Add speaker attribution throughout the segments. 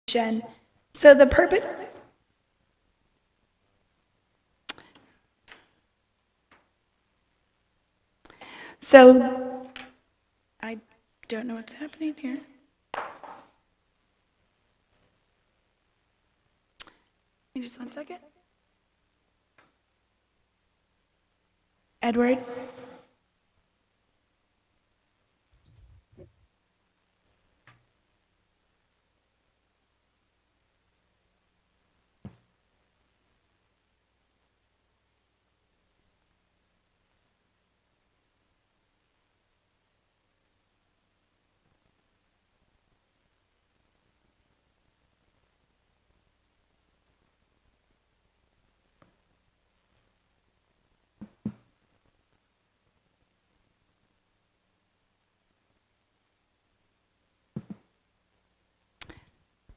Speaker 1: So the purpose. So I don't know what's happening here. Give me just 1 second. Edward?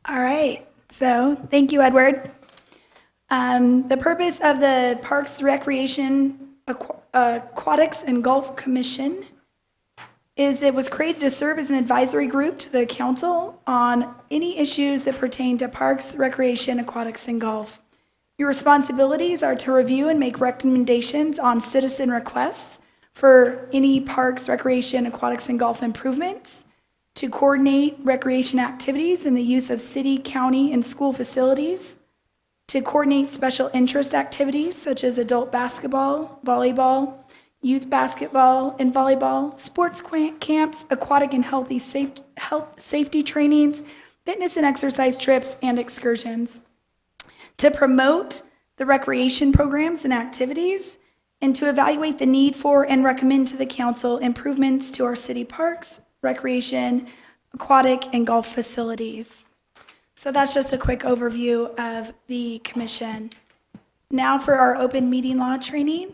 Speaker 1: All right, so thank you, Edward. The purpose of the Parks, Recreation, Aquatics, and Golf Commission is it was created to serve as an advisory group to the council on any issues that pertain to parks, recreation, aquatics, and golf. Your responsibilities are to review and make recommendations on citizen requests for any parks, recreation, aquatics, and golf improvements, to coordinate recreation activities and the use of city, county, and school facilities, to coordinate special interest activities such as adult basketball, volleyball, youth basketball and volleyball, sports camps, aquatic and health safety trainings, fitness and exercise trips, and excursions, to promote the recreation programs and activities, and to evaluate the need for and recommend to the council improvements to our city parks, recreation, aquatic, and golf facilities. So that's just a quick overview of the commission. Now for our open meeting law training.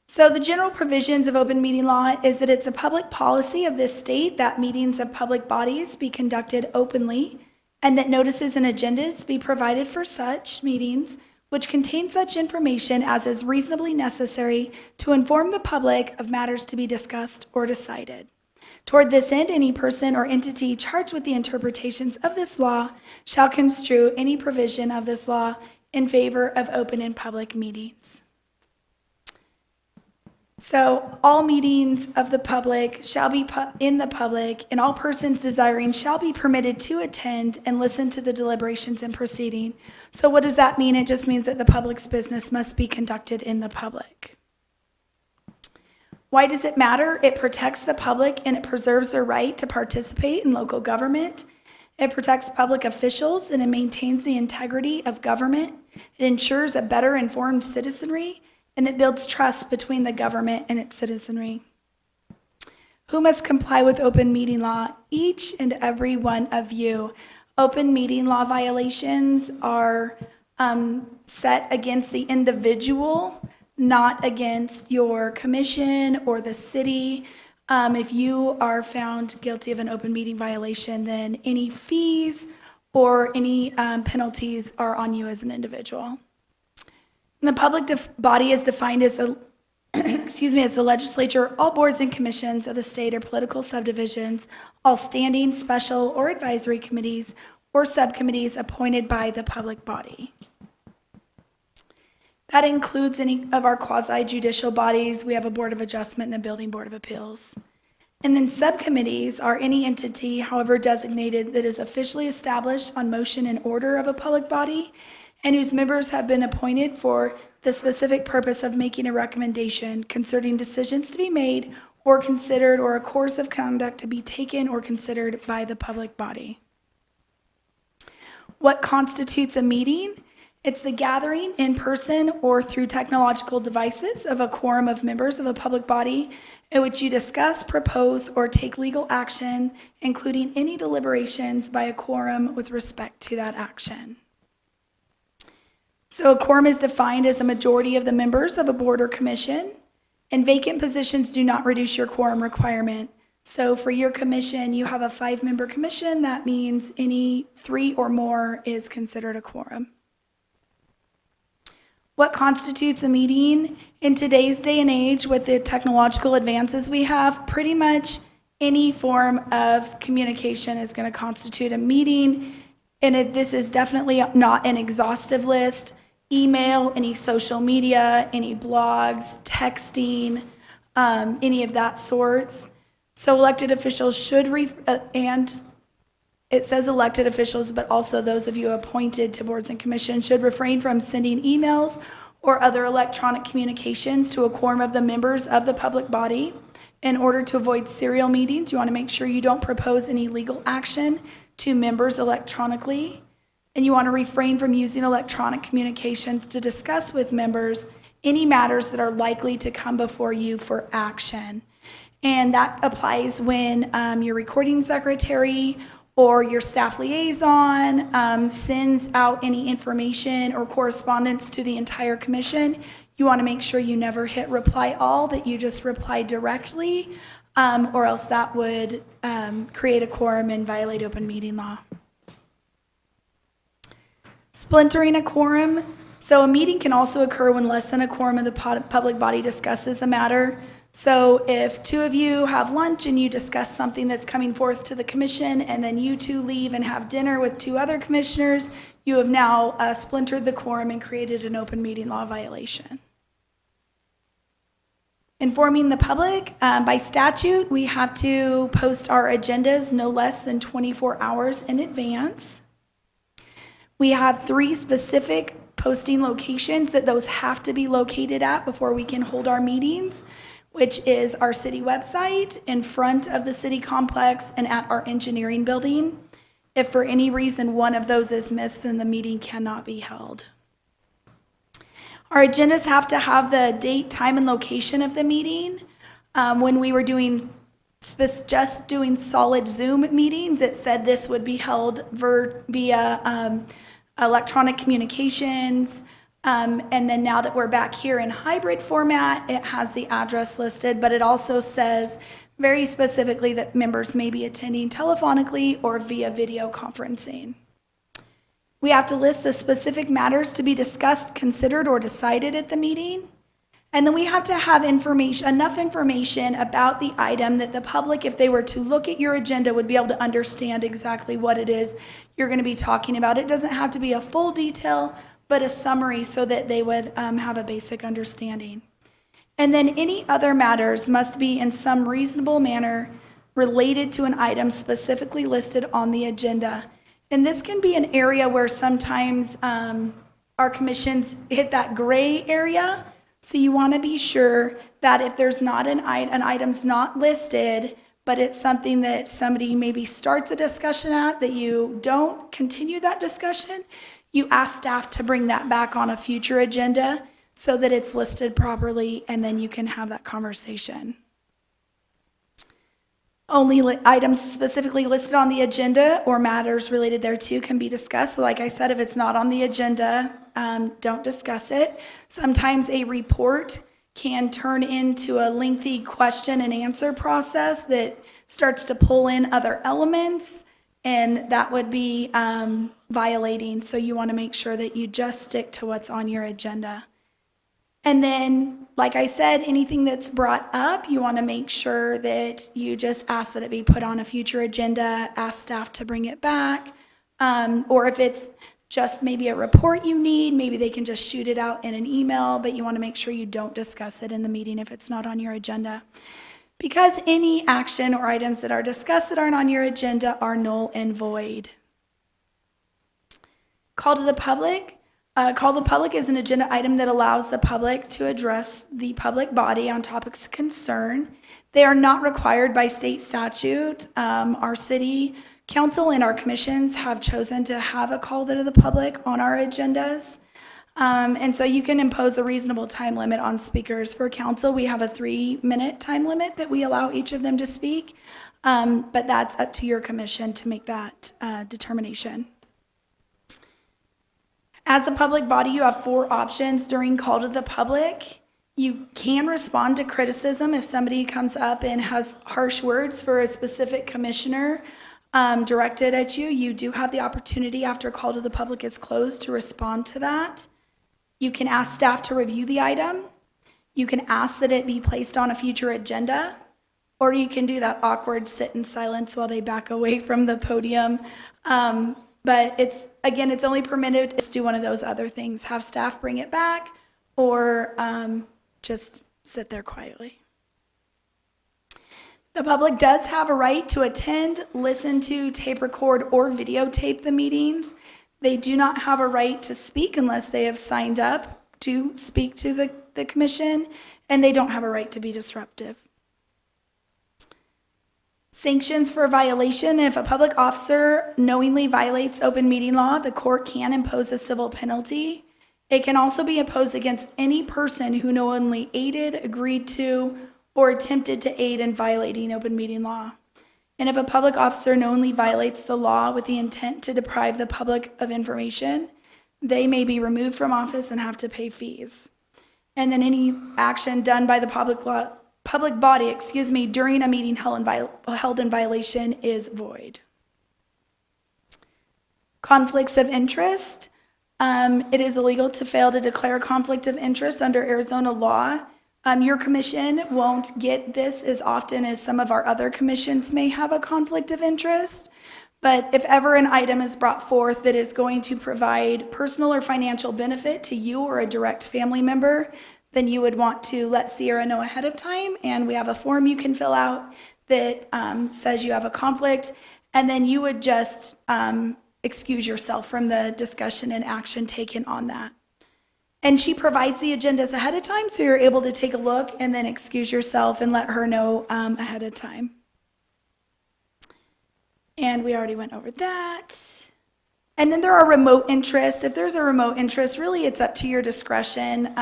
Speaker 1: So the general provisions of open meeting law is that it's a public policy of this state that meetings of public bodies be conducted openly and that notices and agendas be provided for such meetings which contain such information as is reasonably necessary to inform the public of matters to be discussed or decided. Toward this end, any person or entity charged with the interpretations of this law shall construe any provision of this law in favor of open and public meetings. So all meetings of the public shall be in the public, and all persons desiring shall be permitted to attend and listen to the deliberations and proceeding. So what does that mean? It just means that the public's business must be conducted in the public. Why does it matter? It protects the public and it preserves their right to participate in local government. It protects public officials and it maintains the integrity of government. It ensures a better informed citizenry, and it builds trust between the government and its citizenry. Who must comply with open meeting law? Each and every one of you. Open meeting law violations are set against the individual, not against your commission or the city. If you are found guilty of an open meeting violation, then any fees or any penalties are on you as an individual. And the public body is defined as the as the legislature, all boards and commissions of the state or political subdivisions, all standing, special, or advisory committees or subcommittees appointed by the public body. That includes any of our quasi-judicial bodies. We have a Board of Adjustment and a Building Board of Appeals. And then subcommittees are any entity, however designated, that is officially established on motion and order of a public body and whose members have been appointed for the specific purpose of making a recommendation concerning decisions to be made or considered or a course of conduct to be taken or considered by the public body. What constitutes a meeting? It's the gathering in person or through technological devices of a quorum of members of a public body in which you discuss, propose, or take legal action, including any deliberations by a quorum with respect to that action. So a quorum is defined as a majority of the members of a board or commission, and vacant positions do not reduce your quorum requirement. So for your commission, you have a 5-member commission. That means any 3 or more is considered a quorum. What constitutes a meeting? In today's day and age, with the technological advances we have, pretty much any form of communication is going to constitute a meeting. this is definitely not an exhaustive list. Email, any social media, any blogs, texting, any of that sorts. So elected officials should, and it says elected officials, but also those of you appointed to boards and commissions should refrain from sending emails or other electronic communications to a quorum of the members of the public body. In order to avoid serial meetings, you want to make sure you don't propose any legal action to members electronically. And you want to refrain from using electronic communications to discuss with members any matters that are likely to come before you for action. And that applies when your recording secretary or your staff liaison sends out any information or correspondence to the entire commission. You want to make sure you never hit reply all, that you just reply directly, or else that would create a quorum and violate open meeting law. Splintering a quorum. So a meeting can also occur when less than a quorum of the public body discusses a matter. So if two of you have lunch and you discuss something that's coming forth to the commission, and then you two leave and have dinner with two other commissioners, you have now splintered the quorum and created an open meeting law violation. Informing the public. By statute, we have to post our agendas no less than 24 hours in advance. We have 3 specific posting locations that those have to be located at before we can hold our meetings, which is our city website, in front of the city complex, and at our engineering building. If for any reason one of those is missed, then the meeting cannot be held. Our agendas have to have the date, time, and location of the meeting. When we were just doing solid Zoom meetings, it said this would be held via electronic communications. And then now that we're back here in hybrid format, it has the address listed, but it also says very specifically that members may be attending telephonically or via video conferencing. We have to list the specific matters to be discussed, considered, or decided at the meeting. And then we have to have enough information about the item that the public, if they were to look at your agenda, would be able to understand exactly what it is you're going to be talking about. It doesn't have to be a full detail, but a summary so that they would have a basic understanding. And then any other matters must be in some reasonable manner related to an item specifically listed on the agenda. And this can be an area where sometimes our commissions hit that gray area. So you want to be sure that if there's not an item's not listed, but it's something that somebody maybe starts a discussion at, that you don't continue that discussion, you ask staff to bring that back on a future agenda so that it's listed properly, and then you can have that conversation. Only items specifically listed on the agenda or matters related thereto can be discussed. So like I said, if it's not on the agenda, don't discuss it. Sometimes a report can turn into a lengthy question and answer process that starts to pull in other elements, and that would be violating. So you want to make sure that you just stick to what's on your agenda. And then, like I said, anything that's brought up, you want to make sure that you just ask that it be put on a future agenda, ask staff to bring it back. Or if it's just maybe a report you need, maybe they can just shoot it out in an email, but you want to make sure you don't discuss it in the meeting if it's not on your agenda. Because any action or items that are discussed that aren't on your agenda are null and void. Call to the public. Call to the public is an agenda item that allows the public to address the public body on topics of concern. They are not required by state statute. Our city council and our commissions have chosen to have a call to the public on our agendas. And so you can impose a reasonable time limit on speakers. For council, we have a 3-minute time limit that we allow each of them to speak, but that's up to your commission to make that determination. As a public body, you have 4 options during call to the public. You can respond to criticism if somebody comes up and has harsh words for a specific commissioner directed at you. You do have the opportunity after call to the public is closed to respond to that. You can ask staff to review the item. You can ask that it be placed on a future agenda, or you can do that awkward sit in silence while they back away from the podium. But it's only permitted to do one of those other things, have staff bring it back, or just sit there quietly. The public does have a right to attend, listen to, tape record, or videotape the meetings. They do not have a right to speak unless they have signed up to speak to the commission, and they don't have a right to be disruptive. Sanctions for a violation: if a public officer knowingly violates open meeting law, the court can impose a civil penalty. It can also be imposed against any person who knowingly aided, agreed to, or attempted to aid in violating open meeting law. And if a public officer knowingly violates the law with the intent to deprive the public of information, they may be removed from office and have to pay fees. And then any action done by the public body, during a meeting held in violation is void. Conflicts of interest. It is illegal to fail to declare a conflict of interest under Arizona law. Your commission won't get this as often as some of our other commissions may have a conflict of interest. But if ever an item is brought forth that is going to provide personal or financial benefit to you or a direct family member, then you would want to let Sierra know ahead of time, and we have a form you can fill out that says you have a conflict, and then you would just excuse yourself from the discussion and action taken on that. And she provides the agendas ahead of time, so you're able to take a look and then excuse yourself and let her know ahead of time. And we already went over that. And then there are remote interests. If there's a remote interest, really it's up to your discretion.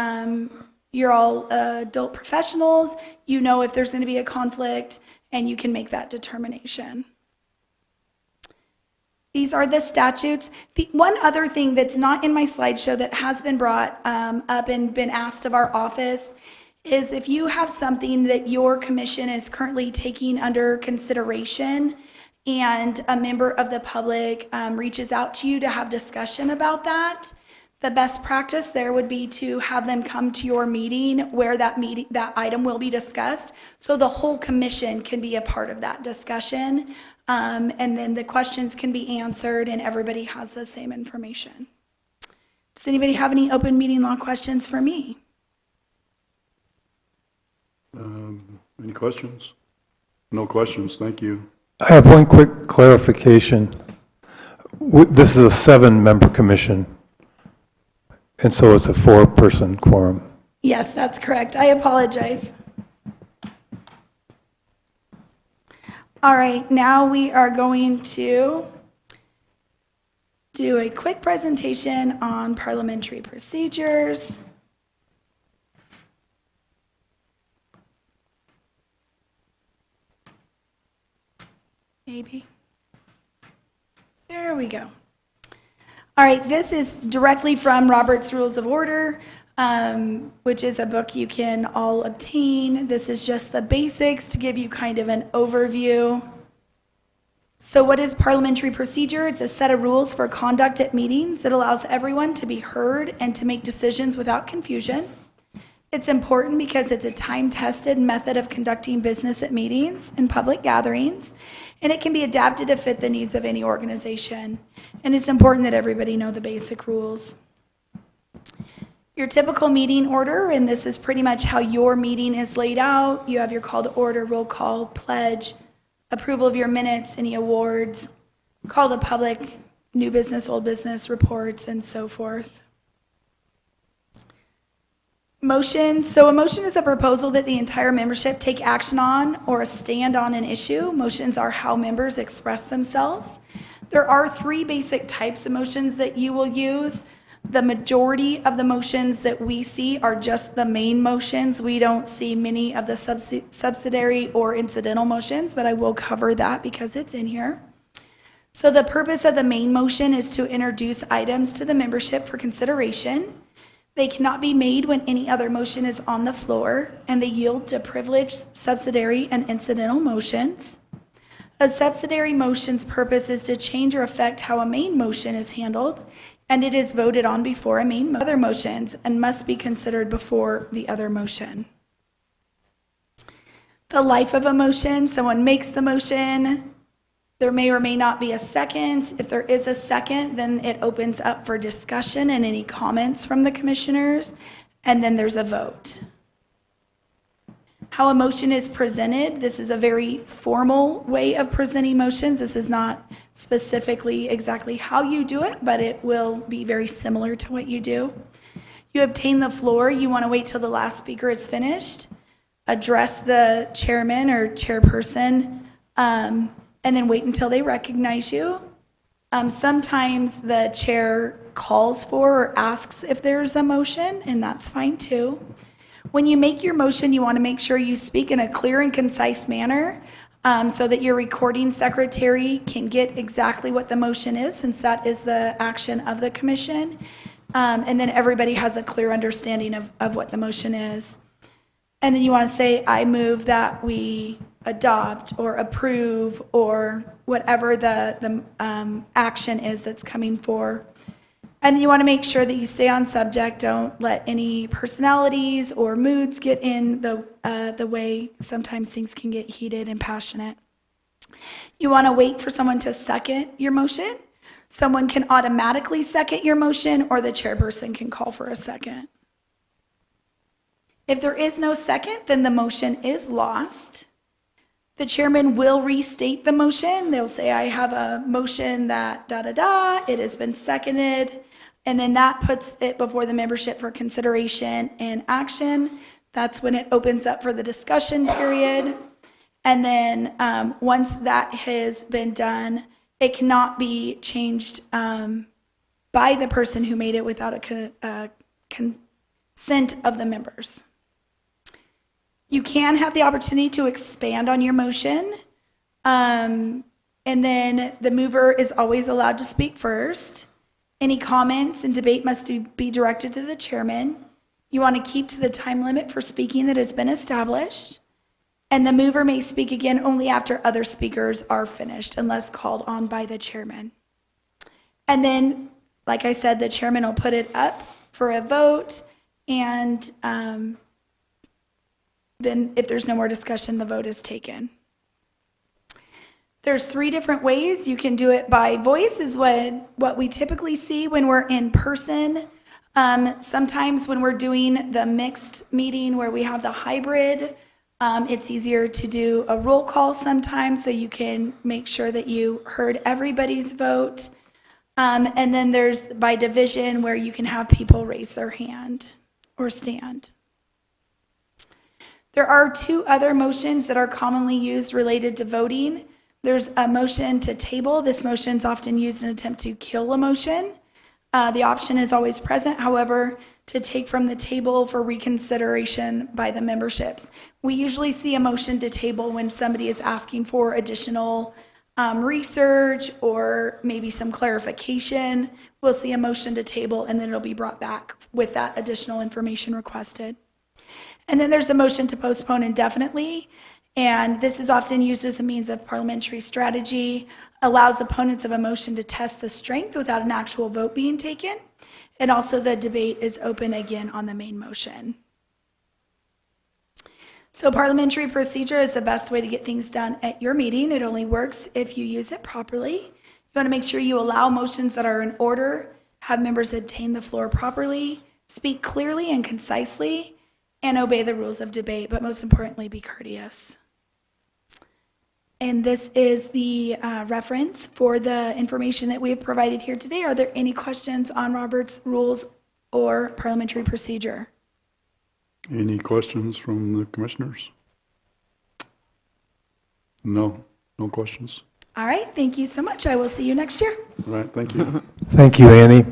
Speaker 1: You're all adult professionals. You know if there's going to be a conflict, and you can make that determination. These are the statutes. The one other thing that's not in my slideshow that has been brought up and been asked of our office is if you have something that your commission is currently taking under consideration and a member of the public reaches out to you to have discussion about that, the best practice there would be to have them come to your meeting where that item will be discussed, so the whole commission can be a part of that discussion. And then the questions can be answered and everybody has the same information. Does anybody have any open meeting law questions for me?
Speaker 2: Any questions? No questions, thank you.
Speaker 3: I have one quick clarification. This is a 7-member commission, and so it's a 4-person quorum.
Speaker 1: Yes, that's correct. I apologize. All right, now we are going to do a quick presentation on parliamentary procedures. Maybe. There we go. All right, this is directly from Robert's Rules of Order, which is a book you can all obtain. This is just the basics to give you kind of an overview. So what is parliamentary procedure? It's a set of rules for conduct at meetings that allows everyone to be heard and to make decisions without confusion. It's important because it's a time-tested method of conducting business at meetings and public gatherings, and it can be adapted to fit the needs of any organization. And it's important that everybody know the basic rules. Your typical meeting order, and this is pretty much how your meeting is laid out. You have your call to order, roll call, pledge, approval of your minutes, any awards, call the public, new business, old business, reports, and so forth. Motions. So a motion is a proposal that the entire membership take action on or a stand on an issue. Motions are how members express themselves. There are 3 basic types of motions that you will use. The majority of the motions that we see are just the main motions. We don't see many of the subsidiary or incidental motions, but I will cover that because it's in here. So the purpose of the main motion is to introduce items to the membership for consideration. They cannot be made when any other motion is on the floor, and they yield to privileged, subsidiary, and incidental motions. A subsidiary motion's purpose is to change or affect how a main motion is handled, and it is voted on before a main other motions and must be considered before the other motion. The life of a motion: someone makes the motion, There may or may not be a second. If there is a second, then it opens up for discussion and any comments from the commissioners, and then there's a vote. How a motion is presented, this is a very formal way of presenting motions. This is not specifically exactly how you do it, but it will be very similar to what you do. You obtain the floor. You want to wait till the last speaker is finished, address the chairman or chairperson, and then wait until they recognize you. Sometimes the chair calls for or asks if there's a motion, and that's fine too. When you make your motion, you want to make sure you speak in a clear and concise manner so that your recording secretary can get exactly what the motion is, since that is the action of the commission. And then everybody has a clear understanding of what the motion is. And then you want to say, I move that we adopt or approve or whatever the action is that's coming for. And then you want to make sure that you stay on subject. Don't let any personalities or moods get in the way. Sometimes things can get heated and passionate. You want to wait for someone to second your motion. Someone can automatically second your motion, or the chairperson can call for a second. If there is no second, then the motion is lost. The chairman will restate the motion. They'll say, I have a motion that da-da-da, it has been seconded, and then that puts it before the membership for consideration and action. That's when it opens up for the discussion period. And then once that has been done, it cannot be changed by the person who made it without a consent of the members. You can have the opportunity to expand on your motion, and then the mover is always allowed to speak first. Any comments and debate must be directed to the chairman. You want to keep to the time limit for speaking that has been established, and the mover may speak again only after other speakers are finished, unless called on by the chairman. And then, like I said, the chairman will put it up for a vote, and then if there's no more discussion, the vote is taken. There's 3 different ways. You can do it by voice, is what we typically see when we're in person. Sometimes when we're doing the mixed meeting where we have the hybrid, it's easier to do a roll call sometimes so you can make sure that you heard everybody's vote. And then there's by division where you can have people raise their hand or stand. There are 2 other motions that are commonly used related to voting. There's a motion to table. This motion is often used in an attempt to kill a motion. The option is always present, however, to take from the table for reconsideration by the memberships. We usually see a motion to table when somebody is asking for additional research or maybe some clarification. We'll see a motion to table, and then it'll be brought back with that additional information requested. And then there's a motion to postpone indefinitely, and this is often used as a means of parliamentary strategy, allows opponents of a motion to test the strength without an actual vote being taken, and also the debate is open again on the main motion. So parliamentary procedure is the best way to get things done at your meeting. It only works if you use it properly. You want to make sure you allow motions that are in order, have members obtain the floor properly, speak clearly and concisely, and obey the rules of debate, but most importantly, be courteous. And this is the reference for the information that we have provided here today. Are there any questions on Robert's rules or parliamentary procedure?
Speaker 2: Any questions from the commissioners? No questions.
Speaker 1: All right, thank you so much. I will see you next year.
Speaker 2: All right, thank you.
Speaker 3: Thank you, Annie.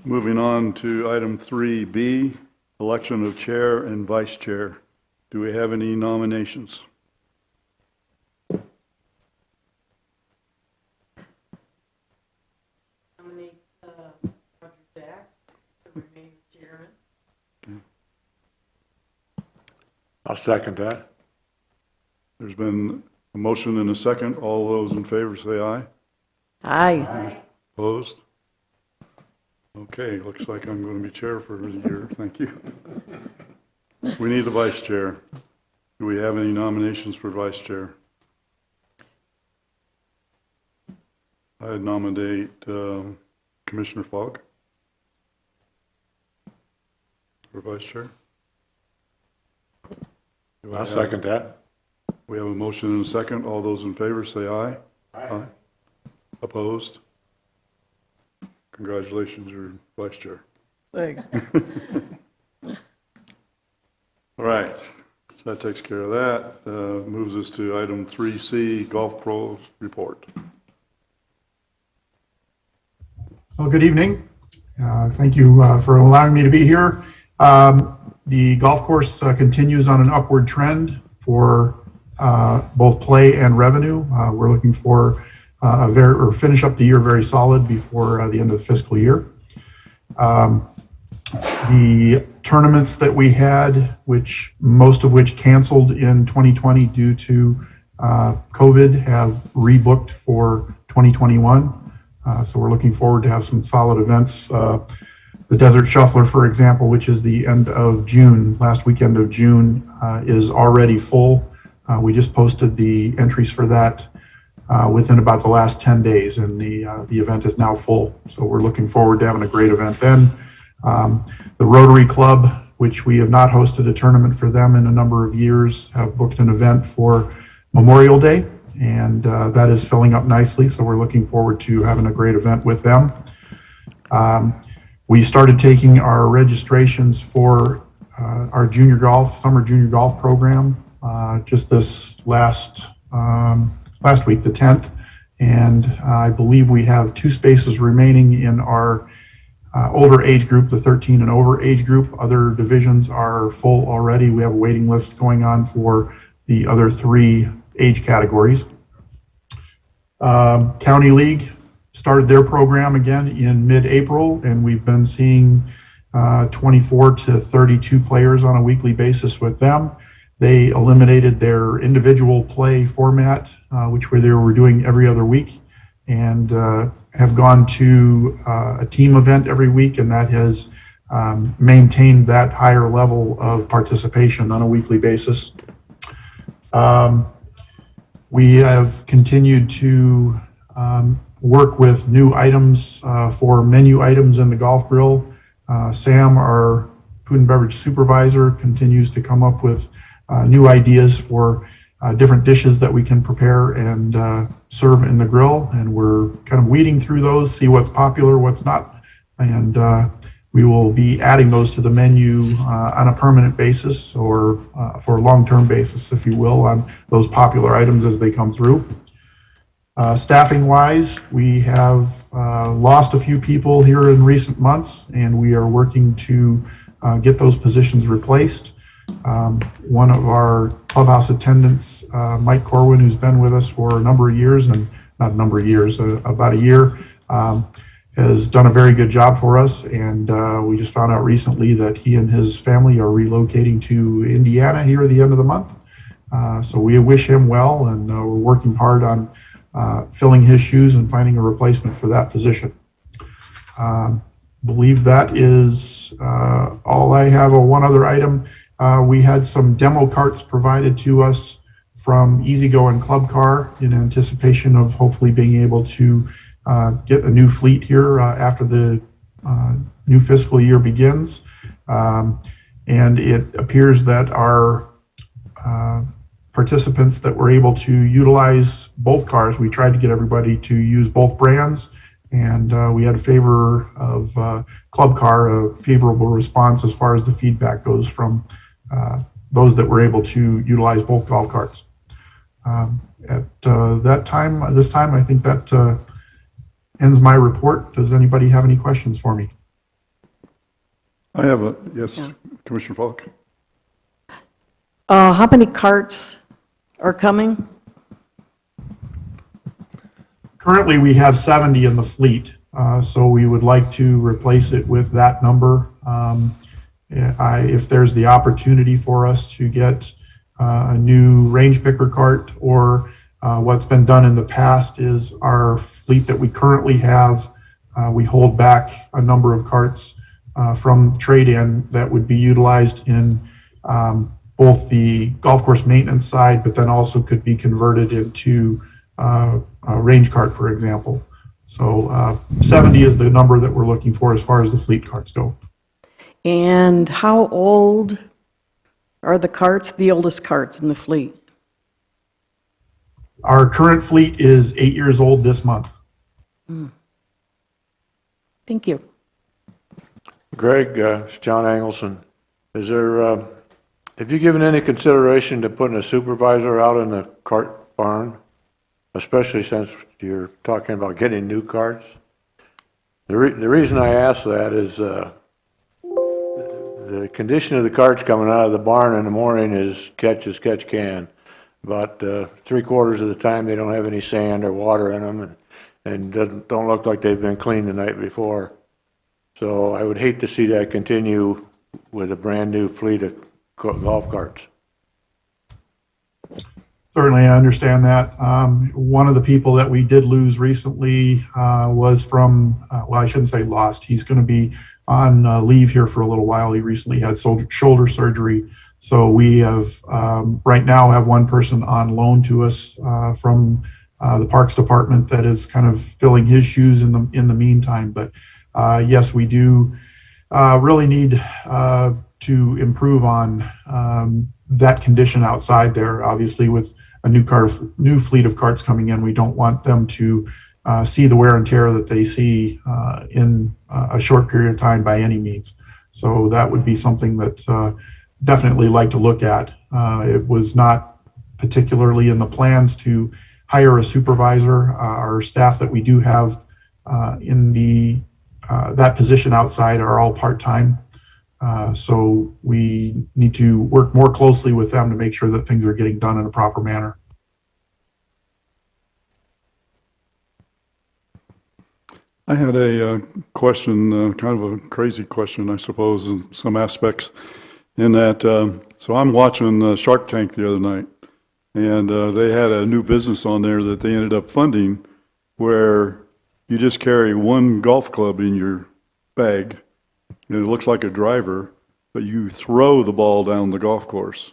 Speaker 2: Moving on to item 3B, election of chair and vice chair. Do we have any nominations?
Speaker 4: Nominate Roger Dax to remain as chairman.
Speaker 5: I'll second that.
Speaker 2: There's been a motion and a second. All those in favor say aye.
Speaker 4: Aye.
Speaker 2: Opposed? Okay, looks like I'm going to be chair for a year. Thank you. We need a vice chair. Do we have any nominations for vice chair? I nominate Commissioner Fogg for vice chair. Do I
Speaker 5: I'll
Speaker 2: have-
Speaker 5: second that.
Speaker 2: We have a motion and a second. All those in favor say aye. Aye. Opposed? Congratulations, you're vice chair.
Speaker 4: Thanks.
Speaker 2: All right, so that takes care of that. Moves us to item 3C, Golf Pro report.
Speaker 6: Well, good evening. Thank you for allowing me to be here. The golf course continues on an upward trend for both play and revenue. We're looking for finish up the year very solid before the end of the fiscal year. The tournaments that we had, most of which canceled in 2020 due to COVID, have rebooked for 2021. So we're looking forward to have some solid events. The Desert Shuffler, for example, which is the end of June, last weekend of June, is already full. We just posted the entries for that within about the last 10 days, and the event is now full. So we're looking forward to having a great event then. The Rotary Club, which we have not hosted a tournament for them in a number of years, have booked an event for Memorial Day, and that is filling up nicely. So we're looking forward to having a great event with them. We started taking our registrations for our summer junior golf program just this last week, the 10th. And I believe we have 2 spaces remaining in our older age group, the 13 and over age group. Other divisions are full already. We have a waiting list going on for the other 3 age categories. County League started their program again in mid-April, and we've been seeing 24 to 32 players on a weekly basis with them. They eliminated their individual play format, which they were doing every other week, and have gone to a team event every week, and that has maintained that higher level of participation on a weekly basis. We have continued to work with new items for menu items in the golf grill. Sam, our food and beverage supervisor, continues to come up with new ideas for different dishes that we can prepare and serve in the grill. And we're kind of weeding through those, see what's popular, what's not. And we will be adding those to the menu on a permanent basis, or for a long-term basis, if you will, on those popular items as they come through. Staffing-wise, we have lost a few people here in recent months, and we are working to get those positions replaced. One of our clubhouse attendants, Mike Corwin, who's been with us for a number of years, and not a number of years, about a year, has done a very good job for us. And we just found out recently that he and his family are relocating to Indiana here at the end of the month. So we wish him well, and we're working hard on filling his shoes and finding a replacement for that position. Believe that is all I have. One other item. We had some demo carts provided to us from E-Z-GO and Club Car in anticipation of hopefully being able to get a new fleet here after the new fiscal year begins. And it appears that our participants that were able to utilize both cars, we tried to get everybody to use both brands, and we had a favor of Club Car, a favorable response as far as the feedback goes from those that were able to utilize both golf carts. At this time, I think that ends my report. Does anybody have any questions for me?
Speaker 2: I have yes,
Speaker 4: Yeah.
Speaker 2: Commissioner Falk.
Speaker 4: How many carts are coming?
Speaker 6: Currently, we have 70 in the fleet, so we would like to replace it with that number. If there's the opportunity for us to get a new range picker cart, or what's been done in the past is our fleet that we currently have, we hold back a number of carts from trade-in that would be utilized in both the golf course maintenance side, but then also could be converted into a range cart, for example. So 70 is the number that we're looking for as far as the fleet carts go.
Speaker 4: And how old are the carts, the oldest carts in the fleet?
Speaker 6: Our current fleet is 8 years old this month.
Speaker 4: Thank you.
Speaker 5: Greg, it's John Engelson. Is there, have you given any consideration to putting a supervisor out in the cart barn? Especially since you're talking about getting new carts? The reason I ask that is the condition of the carts coming out of the barn in the morning is catch as catch can. About 3/4 of the time they don't have any sand or water in them and don't look like they've been cleaned the night before. So I would hate to see that continue with a brand new fleet of golf carts.
Speaker 6: Certainly, I understand that. One of the people that we did lose recently was from, well, I shouldn't say lost. He's going to be on leave here for a little while. He recently had shoulder surgery. So we have, right now, have one person on loan to us from the Parks Department that is kind of filling his shoes in the meantime. But yes, we do really need to improve on that condition outside there. Obviously, with a new fleet of carts coming in, we don't want them to see the wear and tear that they see in a short period of time by any means. So that would be something that definitely like to look at. It was not particularly in the plans to hire a supervisor. Our staff that we do have in that position outside are all part-time. So we need to work more closely with them to make sure that things are getting done in a proper manner.
Speaker 2: I had a question, kind of a crazy question, I suppose, in some aspects, in that, so I'm watching Shark Tank the other night, and they had a new business on there that they ended up funding where you just carry one golf club in your bag, and it looks like a driver, but you throw the ball down the golf course.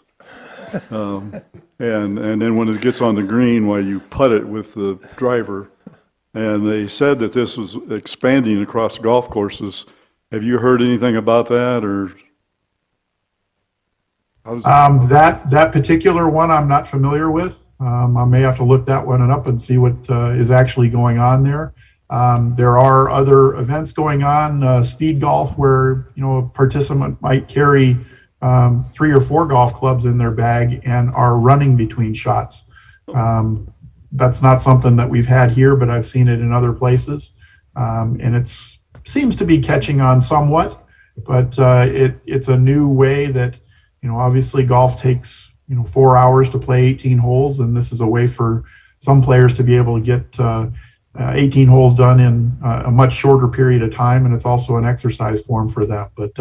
Speaker 2: And then when it gets on the green, well, you putt it with the driver. And they said that this was expanding across golf courses. Have you heard anything about that, or?
Speaker 6: That particular one I'm not familiar with. I may have to look that one up and see what is actually going on there. There are other events going on, speed golf, where a participant might carry 3 or 4 golf clubs in their bag and are running between shots. That's not something that we've had here, but I've seen it in other places, and it seems to be catching on somewhat. But it's a new way that obviously golf takes 4 hours to play 18 holes, and this is a way for some players to be able to get 18 holes done in a much shorter period of time, and it's also an exercise form for them. But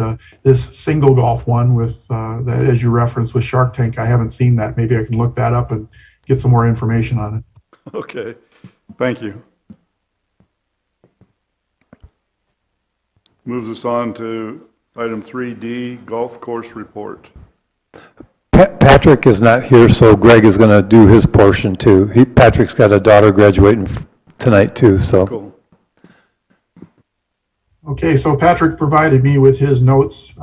Speaker 6: this single golf one with that, as you referenced with Shark Tank, I haven't seen that. Maybe I can look that up and get some more information on it.
Speaker 2: Okay, thank you. Moves us on to item 3D, golf course report.
Speaker 3: Patrick is not here, so Greg is going to do his portion too. Patrick's got a daughter graduating tonight too, so.
Speaker 2: Cool.
Speaker 6: Okay, so Patrick provided me with his notes.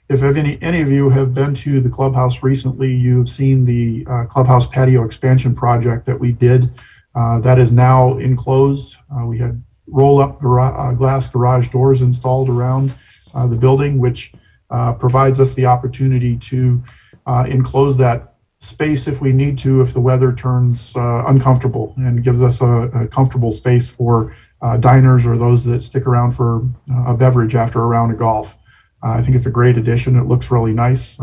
Speaker 6: If any of you have been to the clubhouse recently, you've seen the clubhouse patio expansion project that we did. That is now enclosed. We had roll-up glass garage doors installed around the building, which provides us the opportunity to enclose that space if we need to, if the weather turns uncomfortable, and gives us a comfortable space for diners or those that stick around for a beverage after a round of golf. I think it's a great addition. It looks really nice.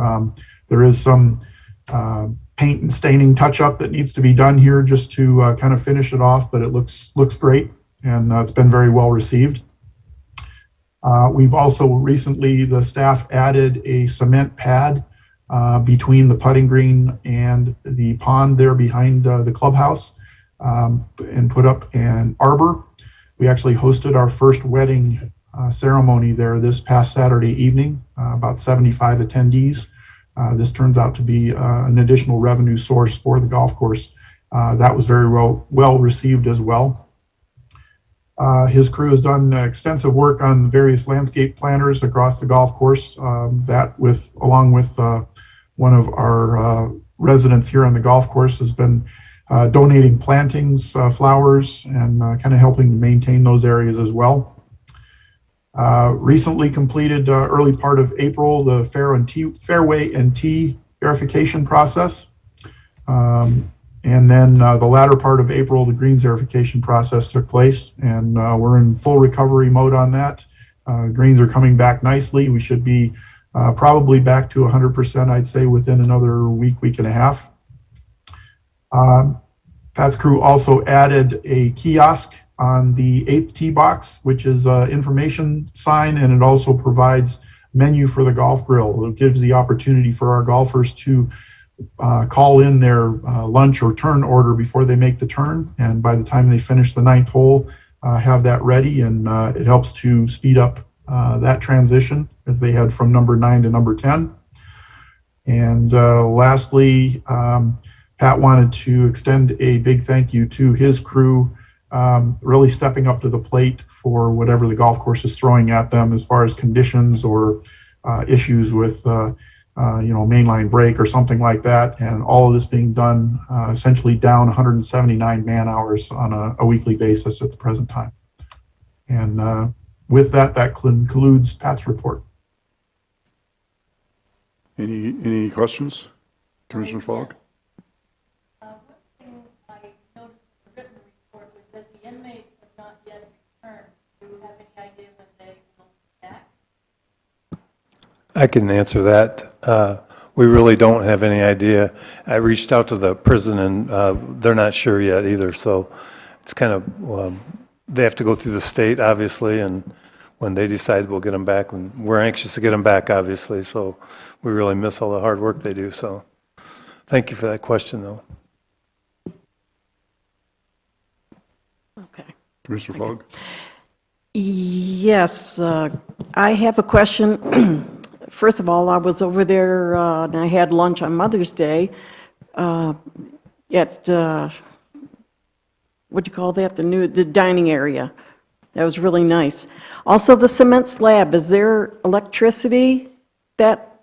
Speaker 6: There is some paint and staining touch-up that needs to be done here just to kind of finish it off, but it looks great, and it's been very well received. We've also recently, the staff added a cement pad between the putting green and the pond there behind the clubhouse, and put up an arbor. We actually hosted our first wedding ceremony there this past Saturday evening, about 75 attendees. This turns out to be an additional revenue source for the golf course. That was very well received as well. His crew has done extensive work on various landscape planters across the golf course. Along with one of our residents here on the golf course, has been donating plantings, flowers, and kind of helping to maintain those areas as well. Recently completed early part of April the fairway and tee verification process. And then the latter part of April, the greens verification process took place, and we're in full recovery mode on that. Greens are coming back nicely. We should be probably back to 100%, I'd say, within another week and a half. Pat's crew also added a kiosk on the 8th tee box, which is an information sign, and it also provides menu for the golf grill. It gives the opportunity for our golfers to call in their lunch or turn order before they make the turn, and by the time they finish the 9th hole, have that ready, and it helps to speed up that transition as they head from number 9 to number 10. And lastly, Pat wanted to extend a big thank you to his crew, really stepping up to the plate for whatever the golf course is throwing at them as far as conditions or issues with mainline break or something like that. And all of this being done essentially down 179 man hours on a weekly basis at the present time. And with that, that concludes Pat's report.
Speaker 2: Any questions? Commissioner Fogg?
Speaker 7: One thing I noticed in the written report was that the inmates have not yet returned. Do you have any idea when they will be back?
Speaker 3: I can answer that. We really don't have any idea. I reached out to the prison, and they're not sure yet either, so it's kind of, they have to go through the state, obviously, and when they decide, we'll get them back. And we're anxious to get them back, obviously, so we really miss all the hard work they do, so thank you for that question, though.
Speaker 4: Okay.
Speaker 2: Commissioner Fogg?
Speaker 4: Yes, I have a question. First of all, I was over there and I had lunch on Mother's Day at, what do you call that, the dining area. That was really nice. Also, the cement slab, is there electricity that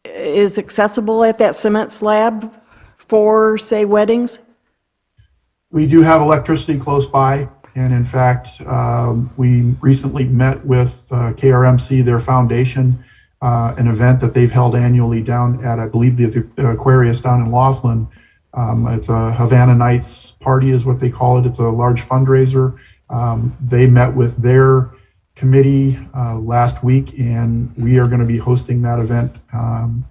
Speaker 4: is accessible at that cement slab for, say, weddings?
Speaker 6: We do have electricity close by, and in fact, we recently met with KRMC, their foundation, an event that they've held annually down at, I believe, the Aquarius down in Laughlin. It's a Havana Nights party is what they call it. It's a large fundraiser. They met with their committee last week, and we are going to be hosting that event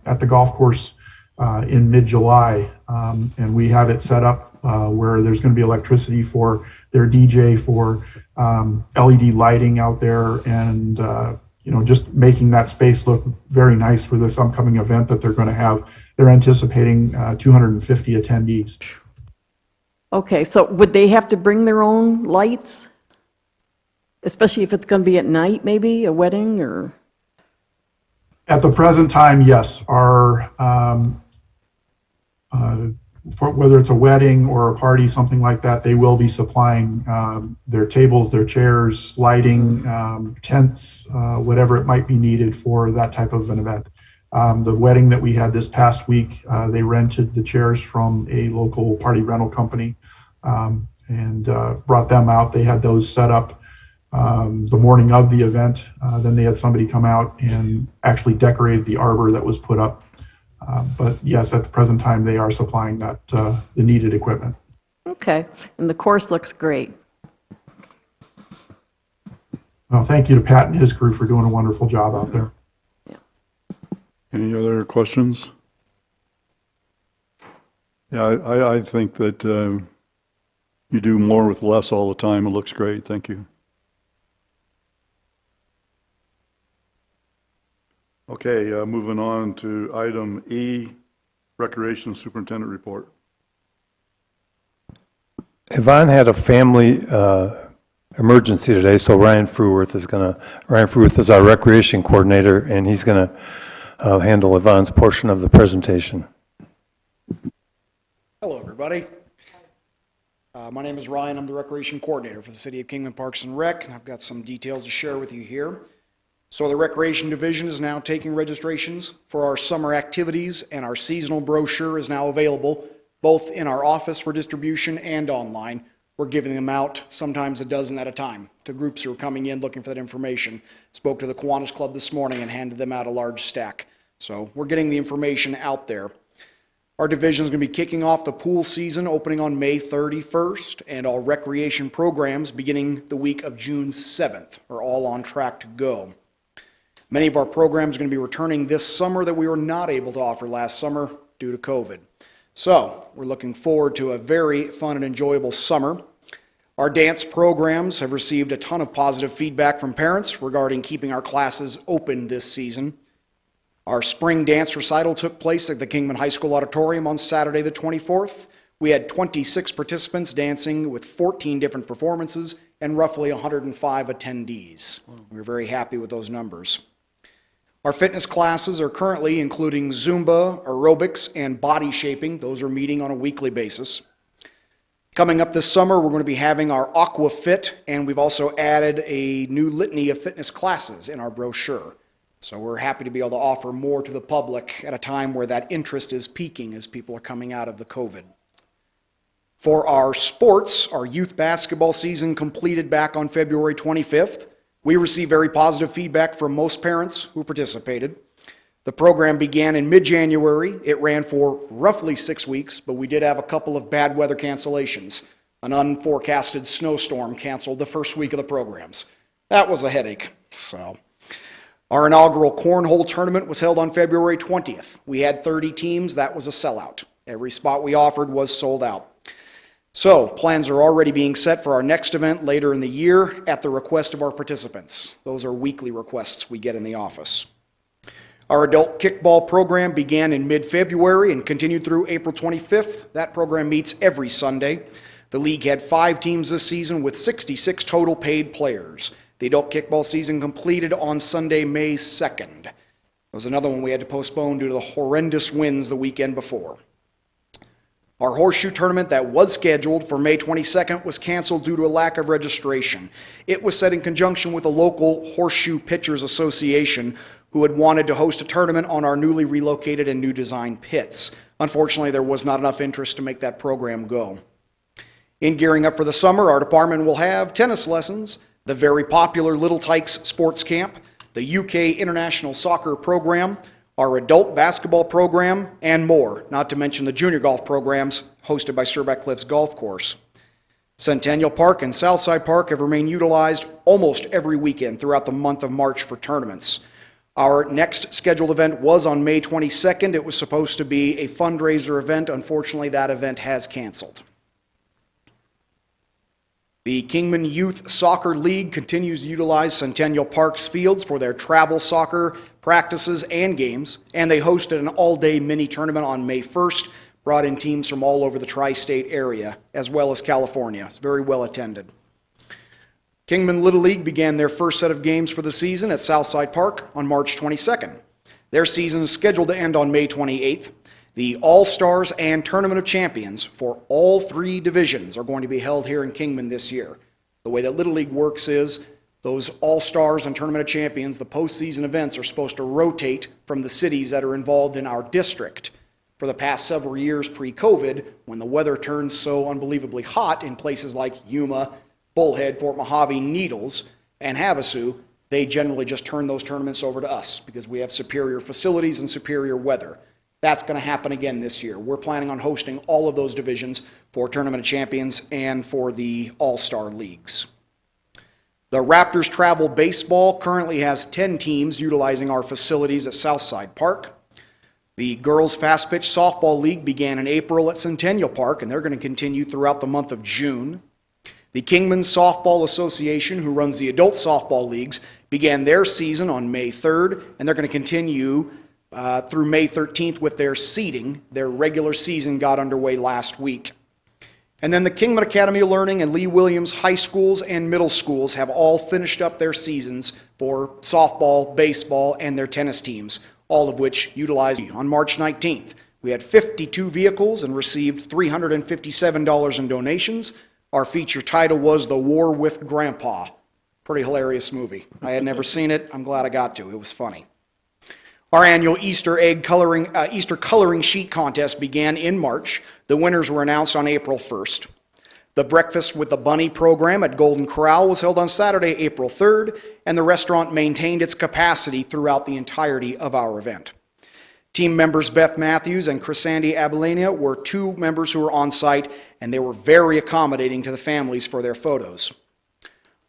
Speaker 6: at the golf course in mid-July. And we have it set up where there's going to be electricity for their DJ, for LED lighting out there, and just making that space look very nice for this upcoming event that they're going to have. They're anticipating 250 attendees.
Speaker 4: Okay, so would they have to bring their own lights? Especially if it's going to be at night, maybe, a wedding, or?
Speaker 6: At the present time, yes. Our for whether it's a wedding or a party, something like that, they will be supplying their tables, their chairs, lighting, tents, whatever it might be needed for that type of an event. The wedding that we had this past week, they rented the chairs from a local party rental company and brought them out. They had those set up the morning of the event. Then they had somebody come out and actually decorated the arbor that was put up. But yes, at the present time, they are supplying that the needed equipment.
Speaker 4: Okay, and the course looks great.
Speaker 6: Well, thank you to Pat and his crew for doing a wonderful job out there.
Speaker 2: Any other questions? Yeah, I think that you do more with less all the time. It looks great. Thank you. Okay, moving on to item E, Recreation Superintendent Report.
Speaker 3: Yvonne had a family emergency today, so Ryan Fruworth is our recreation coordinator, and he's going to handle Yvonne's portion of the presentation.
Speaker 8: Hello, everybody. My name is Ryan. I'm the Recreation Coordinator for the City of Kingman Parks and Rec, and I've got some details to share with you here. So the Recreation Division is now taking registrations for our summer activities, and our seasonal brochure is now available both in our office for distribution and online. We're giving them out sometimes a dozen at a time to groups who are coming in looking for that information. Spoke to the Kiwanis Club this morning and handed them out a large stack. So we're getting the information out there. Our division is going to be kicking off the pool season opening on May 31st, and all recreation programs beginning the week of June 7th are all on track to go. Many of our programs are going to be returning this summer that we were not able to offer last summer due to COVID. So we're looking forward to a very fun and enjoyable summer. Our dance programs have received a ton of positive feedback from parents regarding keeping our classes open this season. Our spring dance recital took place at the Kingman High School Auditorium on Saturday the 24th. We had 26 participants dancing with 14 different performances and roughly 105 attendees. We're very happy with those numbers. Our fitness classes are currently including Zumba, aerobics, and body shaping. Those are meeting on a weekly basis. Coming up this summer, we're going to be having our Aqua Fit, and we've also added a new litany of fitness classes in our brochure. So we're happy to be able to offer more to the public at a time where that interest is peaking as people are coming out of the COVID. For our sports, our youth basketball season completed back on February 25th. We received very positive feedback from most parents who participated. The program began in mid-January. It ran for roughly 6 weeks, but we did have a couple of bad weather cancellations. An unforecasted snowstorm canceled the first week of the programs. That was a headache, so. Our inaugural cornhole tournament was held on February 20th. We had 30 teams. That was a sellout. Every spot we offered was sold out. So, plans are already being set for our next event later in the year at the request of our participants. Those are weekly requests we get in the office. Our adult kickball program began in mid-February and continued through April 25th. That program meets every Sunday. The league had 5 teams this season with 66 total paid players. The adult kickball season completed on Sunday, May 2nd. There was another one we had to postpone due to the horrendous winds the weekend before. Our horseshoe tournament that was scheduled for May 22nd was canceled due to a lack of registration. It was set in conjunction with a local Horseshoe Pitchers Association who had wanted to host a tournament on our newly relocated and new design pits. Unfortunately, there was not enough interest to make that program go. In gearing up for the summer, our department will have tennis lessons, the very popular Little Tykes Sports Camp, the UK International Soccer Program, our adult basketball program, and more, not to mention the junior golf programs hosted by Surback Cliffs Golf Course. Centennial Park and Southside Park have remained utilized almost every weekend throughout the month of March for tournaments. Our next scheduled event was on May 22nd. It was supposed to be a fundraiser event. Unfortunately, that event has canceled. The Kingman Youth Soccer League continues to utilize Centennial Park's fields for their travel soccer practices and games, and they hosted an all-day mini tournament on May 1st, brought in teams from all over the tri-state area, as well as California. It's very well attended. Kingman Little League began their first set of games for the season at Southside Park on March 22nd. Their season is scheduled to end on May 28th. The All-Stars and Tournament of Champions for all 3 divisions are going to be held here in Kingman this year. The way that Little League works is those All-Stars and Tournament of Champions, the postseason events, are supposed to rotate from the cities that are involved in our district. For the past several years pre-COVID, when the weather turned so unbelievably hot in places like Yuma, Bullhead, Fort Mojave, Needles, and Havasu, they generally just turn those tournaments over to us because we have superior facilities and superior weather. That's going to happen again this year. We're planning on hosting all of those divisions for Tournament of Champions and for the All-Star Leagues. The Raptors Travel Baseball currently has 10 teams utilizing our facilities at Southside Park. The Girls Fast Pitch Softball League began in April at Centennial Park, and they're going to continue throughout the month of June. The Kingman Softball Association, who runs the adult softball leagues, began their season on May 3rd, and they're going to continue through May 13th with their seeding. Their regular season got underway last week. And then the Kingman Academy of Learning and Lee Williams High Schools and Middle Schools have all finished up their seasons for softball, baseball, and their tennis teams, all of which utilize on March 19th. We had 52 vehicles and received $357 in donations. Our feature title was The War with Grandpa. Pretty hilarious movie. I had never seen it. I'm glad I got to. It was funny. Our annual Easter coloring sheet contest began in March. The winners were announced on April 1st. The Breakfast with the Bunny program at Golden Corral was held on Saturday, April 3rd, and the restaurant maintained its capacity throughout the entirety of our event. Team members Beth Matthews and Chrisandy Abelania were two members who were on site, and they were very accommodating to the families for their photos.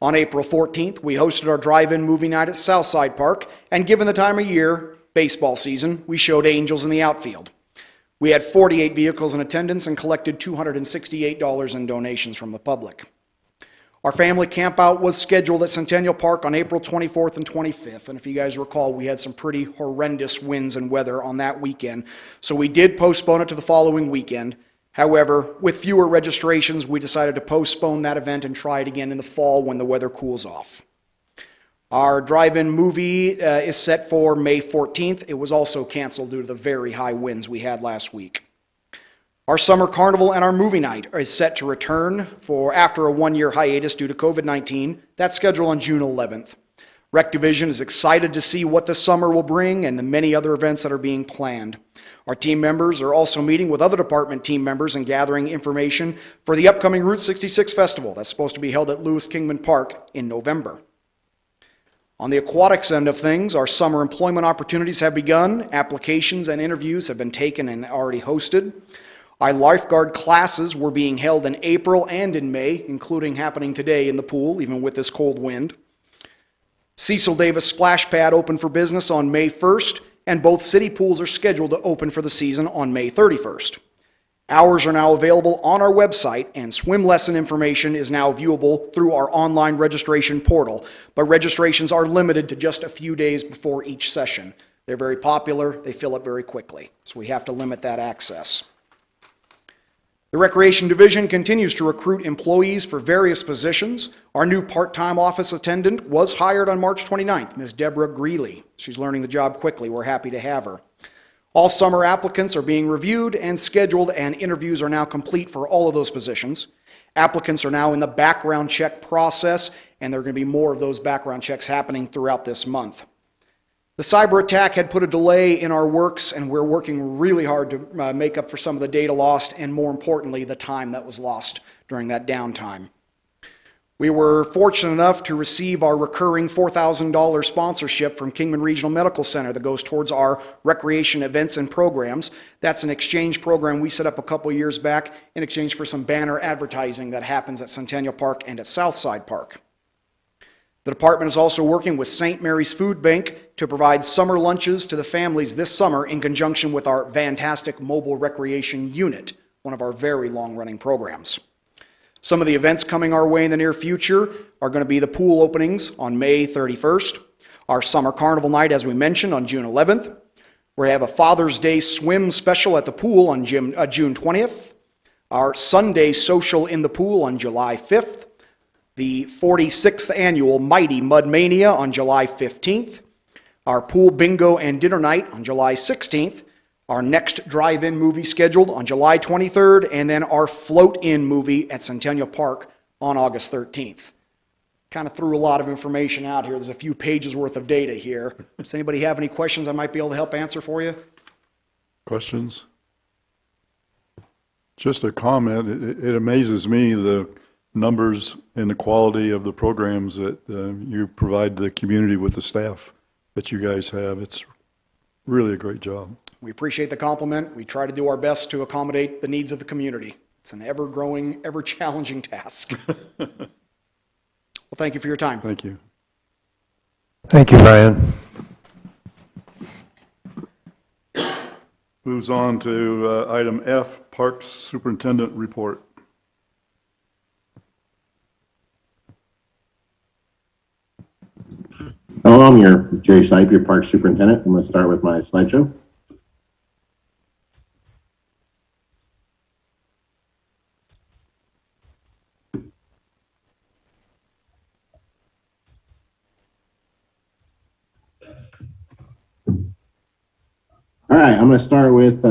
Speaker 8: On April 14th, we hosted our drive-in movie night at Southside Park, and given the time of year, baseball season, we showed Angels in the outfield. We had 48 vehicles in attendance and collected $268 in donations from the public. Our family campout was scheduled at Centennial Park on April 24th and 25th, and if you guys recall, we had some pretty horrendous winds and weather on that weekend, so we did postpone it to the following weekend. However, with fewer registrations, we decided to postpone that event and try it again in the fall when the weather cools off. Our drive-in movie is set for May 14th. It was also canceled due to the very high winds we had last week. Our summer carnival and our movie night is set to return after a one-year hiatus due to COVID-19. That's scheduled on June 11th. Rec Division is excited to see what the summer will bring and the many other events that are being planned. Our team members are also meeting with other department team members and gathering information for the upcoming Route 66 Festival that's supposed to be held at Kingman Park in November. On the aquatics end of things, our summer employment opportunities have begun. Applications and interviews have been taken and already hosted. Our lifeguard classes were being held in April and in May, including happening today in the pool, even with this cold wind. Cecil Davis Splash Pad opened for business on May 1st, and both city pools are scheduled to open for the season on May 31st. Hours are now available on our website, and swim lesson information is now viewable through our online registration portal, but registrations are limited to just a few days before each session. They're very popular, they fill up very quickly, so we have to limit that access. The Recreation Division continues to recruit employees for various positions. Our new part-time office attendant was hired on March 29th, Ms. Deborah Greeley. She's learning the job quickly. We're happy to have her. All summer applicants are being reviewed and scheduled, and interviews are now complete for all of those positions. Applicants are now in the background check process, and there are going to be more of those background checks happening throughout this month. The cyber attack had put a delay in our works, and we're working really hard to make up for some of the data lost, and more importantly, the time that was lost during that downtime. We were fortunate enough to receive our recurring $4,000 sponsorship from Kingman Regional Medical Center that goes towards our recreation events and programs. That's an exchange program we set up a couple years back in exchange for some banner advertising that happens at Centennial Park and at Southside Park. The department is also working with St. Mary's Food Bank to provide summer lunches to the families this summer in conjunction with our fantastic mobile recreation unit, one of our very long-running programs. Some of the events coming our way in the near future are going to be the pool openings on May 31st, our summer carnival night, as we mentioned, on June 11th. We have a Father's Day swim special at the pool on June 20th, our Sunday social in the pool on July 5th, the 46th annual Mighty Mud Mania on July 15th, our pool bingo and dinner night on July 16th, our next drive-in movie scheduled on July 23rd, and then our float-in movie at Centennial Park on August 13th. Kind of threw a lot of information out here. There's a few pages worth of data here. Does anybody have any questions I might be able to help answer for you?
Speaker 2: Questions? Just a comment. It amazes me the numbers and the quality of the programs that you provide the community with the staff that you guys have. It's really a great job.
Speaker 8: We appreciate the compliment. We try to do our best to accommodate the needs of the community. It's an ever-growing, ever-challenging task. Well, thank you for your time.
Speaker 2: Thank you.
Speaker 3: Thank you, Brian.
Speaker 2: Moves on to item F, Parks Superintendent Report.
Speaker 9: Hello, I'm your Jerry Snipe, your Park Superintendent. I'm going to start with my slideshow. All right, I'm going to start with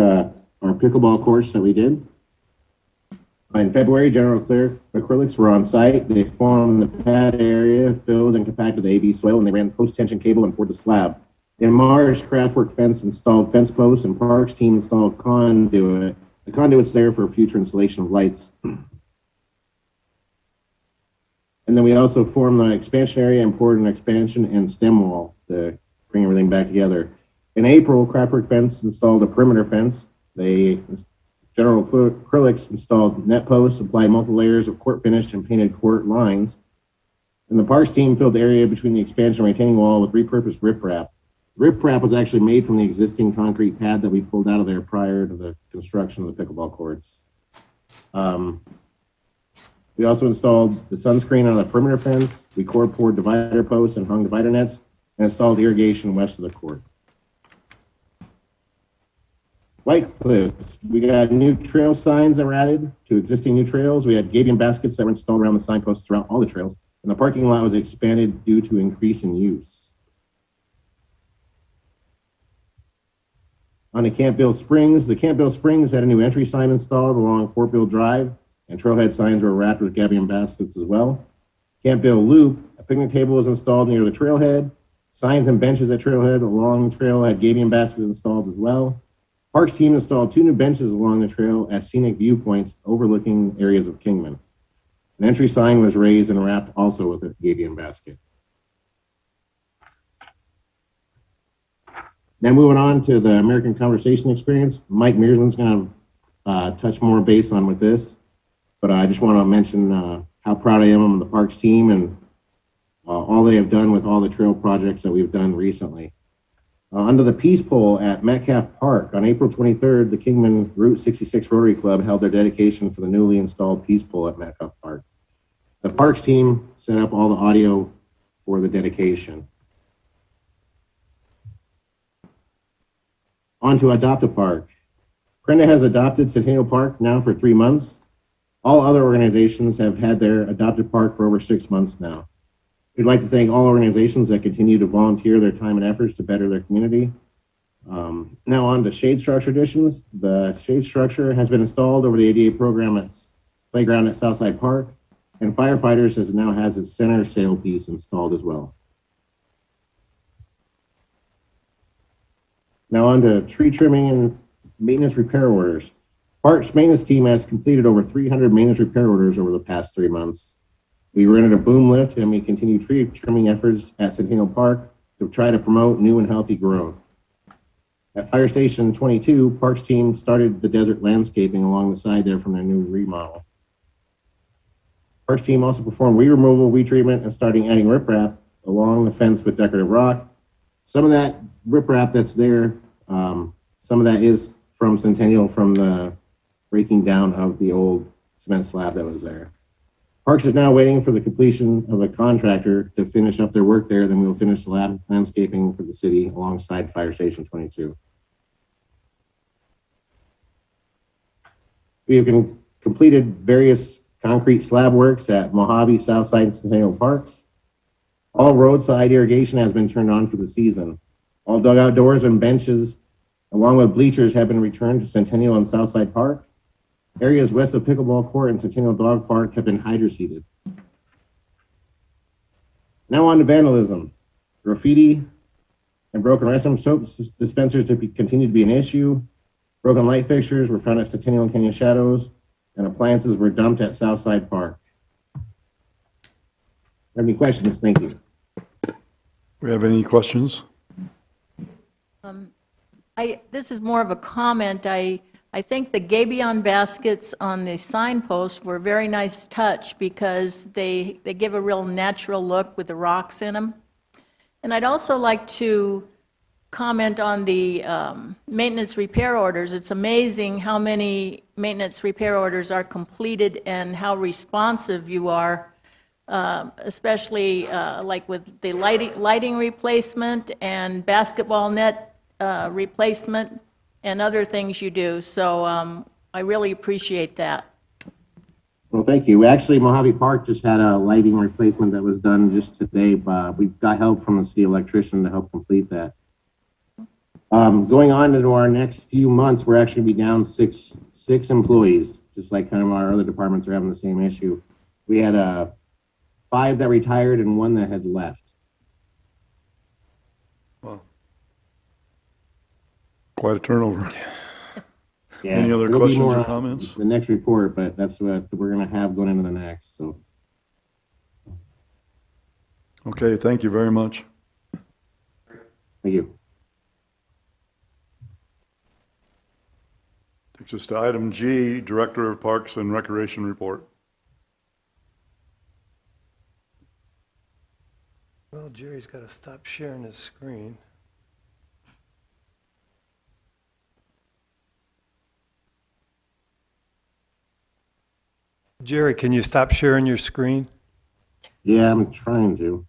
Speaker 9: our pickleball course that we did. In February, General Acrylics were on site. They formed the pad area, filled and compacted the AB soil, and they ran post-tension cable and poured the slab. In March, Craftwork Fence installed fence posts, and Parks team installed conduit. The conduit's there for future installation of lights. And then we also formed the expansion area and poured an expansion and stem wall to bring everything back together. In April, Craftwork Fence installed a perimeter fence. General Acrylics installed net posts, applied multiple layers of court finish, and painted court lines. And the Parks team filled the area between the expansion and retaining wall with repurposed riprap. Riprap was actually made from the existing concrete pad that we pulled out of there prior to the construction of the pickleball courts. We also installed the sunscreen on the perimeter fence. We poured divider posts and hung divider nets, and installed irrigation west of the court. White Cliffs, we got new trail signs that were added to existing new trails. We had gabion baskets that were installed around the signposts throughout all the trails, and the parking lot was expanded due to increase in use. On to Campbell Springs, the Campbell Springs had a new entry sign installed along Fort Bill Drive, and trailhead signs were wrapped with gabion baskets as well. Campbell Loop, a picnic table was installed near the trailhead. Signs and benches at trailhead along the trail had gabion baskets installed as well. Parks team installed 2 new benches along the trail as scenic viewpoints overlooking areas of Kingman. An entry sign was raised and wrapped also with a gabion basket. Now moving on to the American Conversation Experience, Mike Mearsman's going to touch more base on with this, but I just want to mention how proud I am of the Parks team and all they have done with all the trail projects that we've done recently. Under the Peace Pole at Metcalf Park on April 23rd, the Kingman Route 66 Rotary Club held their dedication for the newly installed Peace Pole at Metcalf Park. The Parks team set up all the audio for the dedication. On to Adopt a Park. Prenda has adopted Centennial Park now for 3 months. All other organizations have had their adopted park for over 6 months now. We'd like to thank all organizations that continue to volunteer their time and efforts to better their community. Now on to shade structure additions. The shade structure has been installed over the ADA program at playground at Southside Park, and firefighters now has its center sail piece installed as well. Now on to tree trimming and maintenance repair orders. Parks maintenance team has completed over 300 maintenance repair orders over the past 3 months. We rented a boom lift and we continue tree trimming efforts at Centennial Park to try to promote new and healthy growth. At Fire Station 22, Parks team started the desert landscaping along the side there from their new remodel. Parks team also performed weed removal, weed treatment, and starting adding riprap along the fence with decorative rock. Some of that riprap that's there, some of that is from Centennial from the breaking down of the old cement slab that was there. Parks is now waiting for the completion of a contractor to finish up their work there. Then we'll finish the landscaping for the city alongside Fire Station 22. We have completed various concrete slab works at Mojave, Southside, and Centennial Parks. All roadside irrigation has been turned on for the season. All dugout doors and benches, along with bleachers, have been returned to Centennial and Southside Park. Areas west of Pickleball Court and Centennial Dog Park have been hydro-seeded. Now on to vandalism. Graffiti and broken restroom soap dispensers continue to be an issue. Broken light fixtures were found at Centennial and Canyon Shadows, and appliances were dumped at Southside Park. Have any questions? Thank you.
Speaker 2: We have any questions?
Speaker 7: This is more of a comment. I think the gabion baskets on the signposts were a very nice touch because they give a real natural look with the rocks in them. And I'd also like to comment on the maintenance repair orders. It's amazing how many maintenance repair orders are completed and how responsive you are, especially like with the lighting replacement and basketball net replacement and other things you do. So I really appreciate that.
Speaker 9: Well, thank you. Actually, Mojave Park just had a lighting replacement that was done just today. We got help from the city electrician to help complete that. Going on into our next few months, we're actually gonna be down six employees, just like kind of our other departments are having the same issue. We had 5 that retired and 1 that had left.
Speaker 2: Wow. Quite a turnover.
Speaker 9: Yeah,
Speaker 2: Any other
Speaker 9: there'll be
Speaker 2: questions
Speaker 9: more
Speaker 2: or
Speaker 9: on
Speaker 2: comments?
Speaker 9: the next report, but that's what we're gonna have going into the next, so.
Speaker 2: Okay, thank you very much.
Speaker 9: Thank you.
Speaker 2: Takes us to item G, Director of Parks and Recreation report.
Speaker 3: Well, Jerry's got to stop sharing his screen. Jerry, can you stop sharing your screen?
Speaker 9: Yeah, I'm trying to.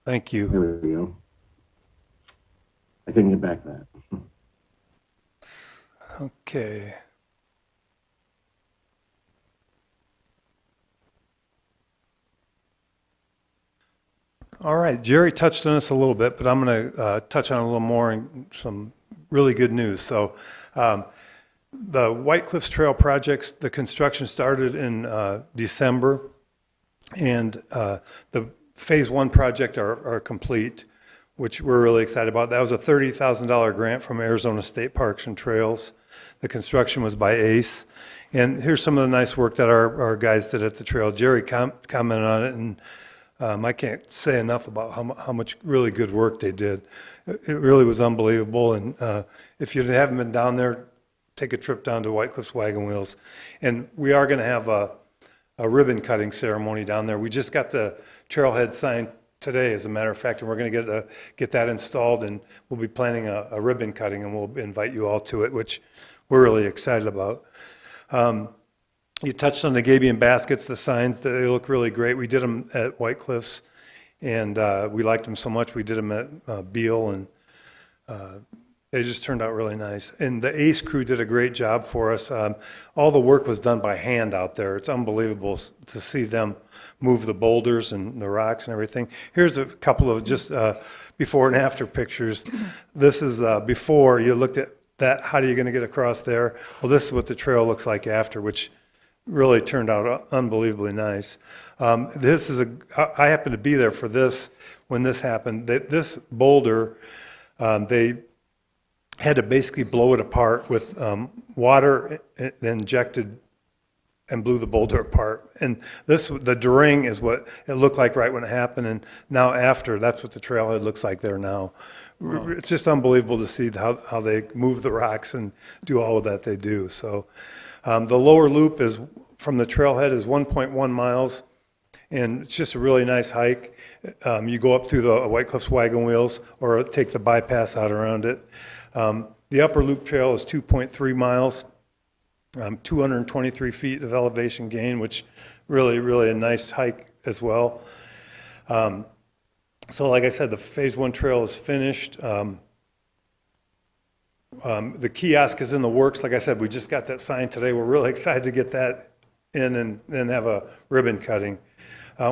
Speaker 3: Thank you.
Speaker 9: There we go. I couldn't get back that.
Speaker 3: Okay. All right, Jerry touched on this a little bit, but I'm going to touch on a little more and some really good news. So the White Cliffs Trail projects, the construction started in December, and the Phase 1 project are complete, which we're really excited about. That was a $30,000 grant from Arizona State Parks and Trails. The construction was by ACE. And here's some of the nice work that our guys did at the trail. Jerry commented on it, and I can't say enough about how much really good work they did. It really was unbelievable. And if you haven't been down there, take a trip down to White Cliffs Wagon Wheels. And we are going to have a ribbon cutting ceremony down there. We just got the trailhead sign today, as a matter of fact, and we're going to get that installed, and we'll be planning a ribbon cutting, and we'll invite you all to it, which we're really excited about. You touched on the gabion baskets, the signs, they look really great. We did them at White Cliffs, and we liked them so much. We did them at Beale, and they just turned out really nice. And the ACE crew did a great job for us. All the work was done by hand out there. It's unbelievable to see them move the boulders and the rocks and everything. Here's a couple of just before and after pictures. This is before. You looked at that. How are you going to get across there? Well, this is what the trail looks like after, which really turned out unbelievably nice. This is I happened to be there for this when this happened. This boulder, they had to basically blow it apart with water injected and blew the boulder apart. And the dering is what it looked like right when it happened, and now after, that's what the trailhead looks like there now. Wow. It's just unbelievable to see how they move the rocks and do all of that they do. So the lower loop is from the trailhead is 1.1 miles, and it's just a really nice hike. You go up through the White Cliffs Wagon Wheels or take the bypass out around it. The upper loop trail is 2.3 miles, 223 feet of elevation gain, which really a nice hike as well. So like I said, the Phase 1 trail is finished. The kiosk is in the works. Like I said, we just got that signed today. We're really excited to get that in and then have a ribbon cutting.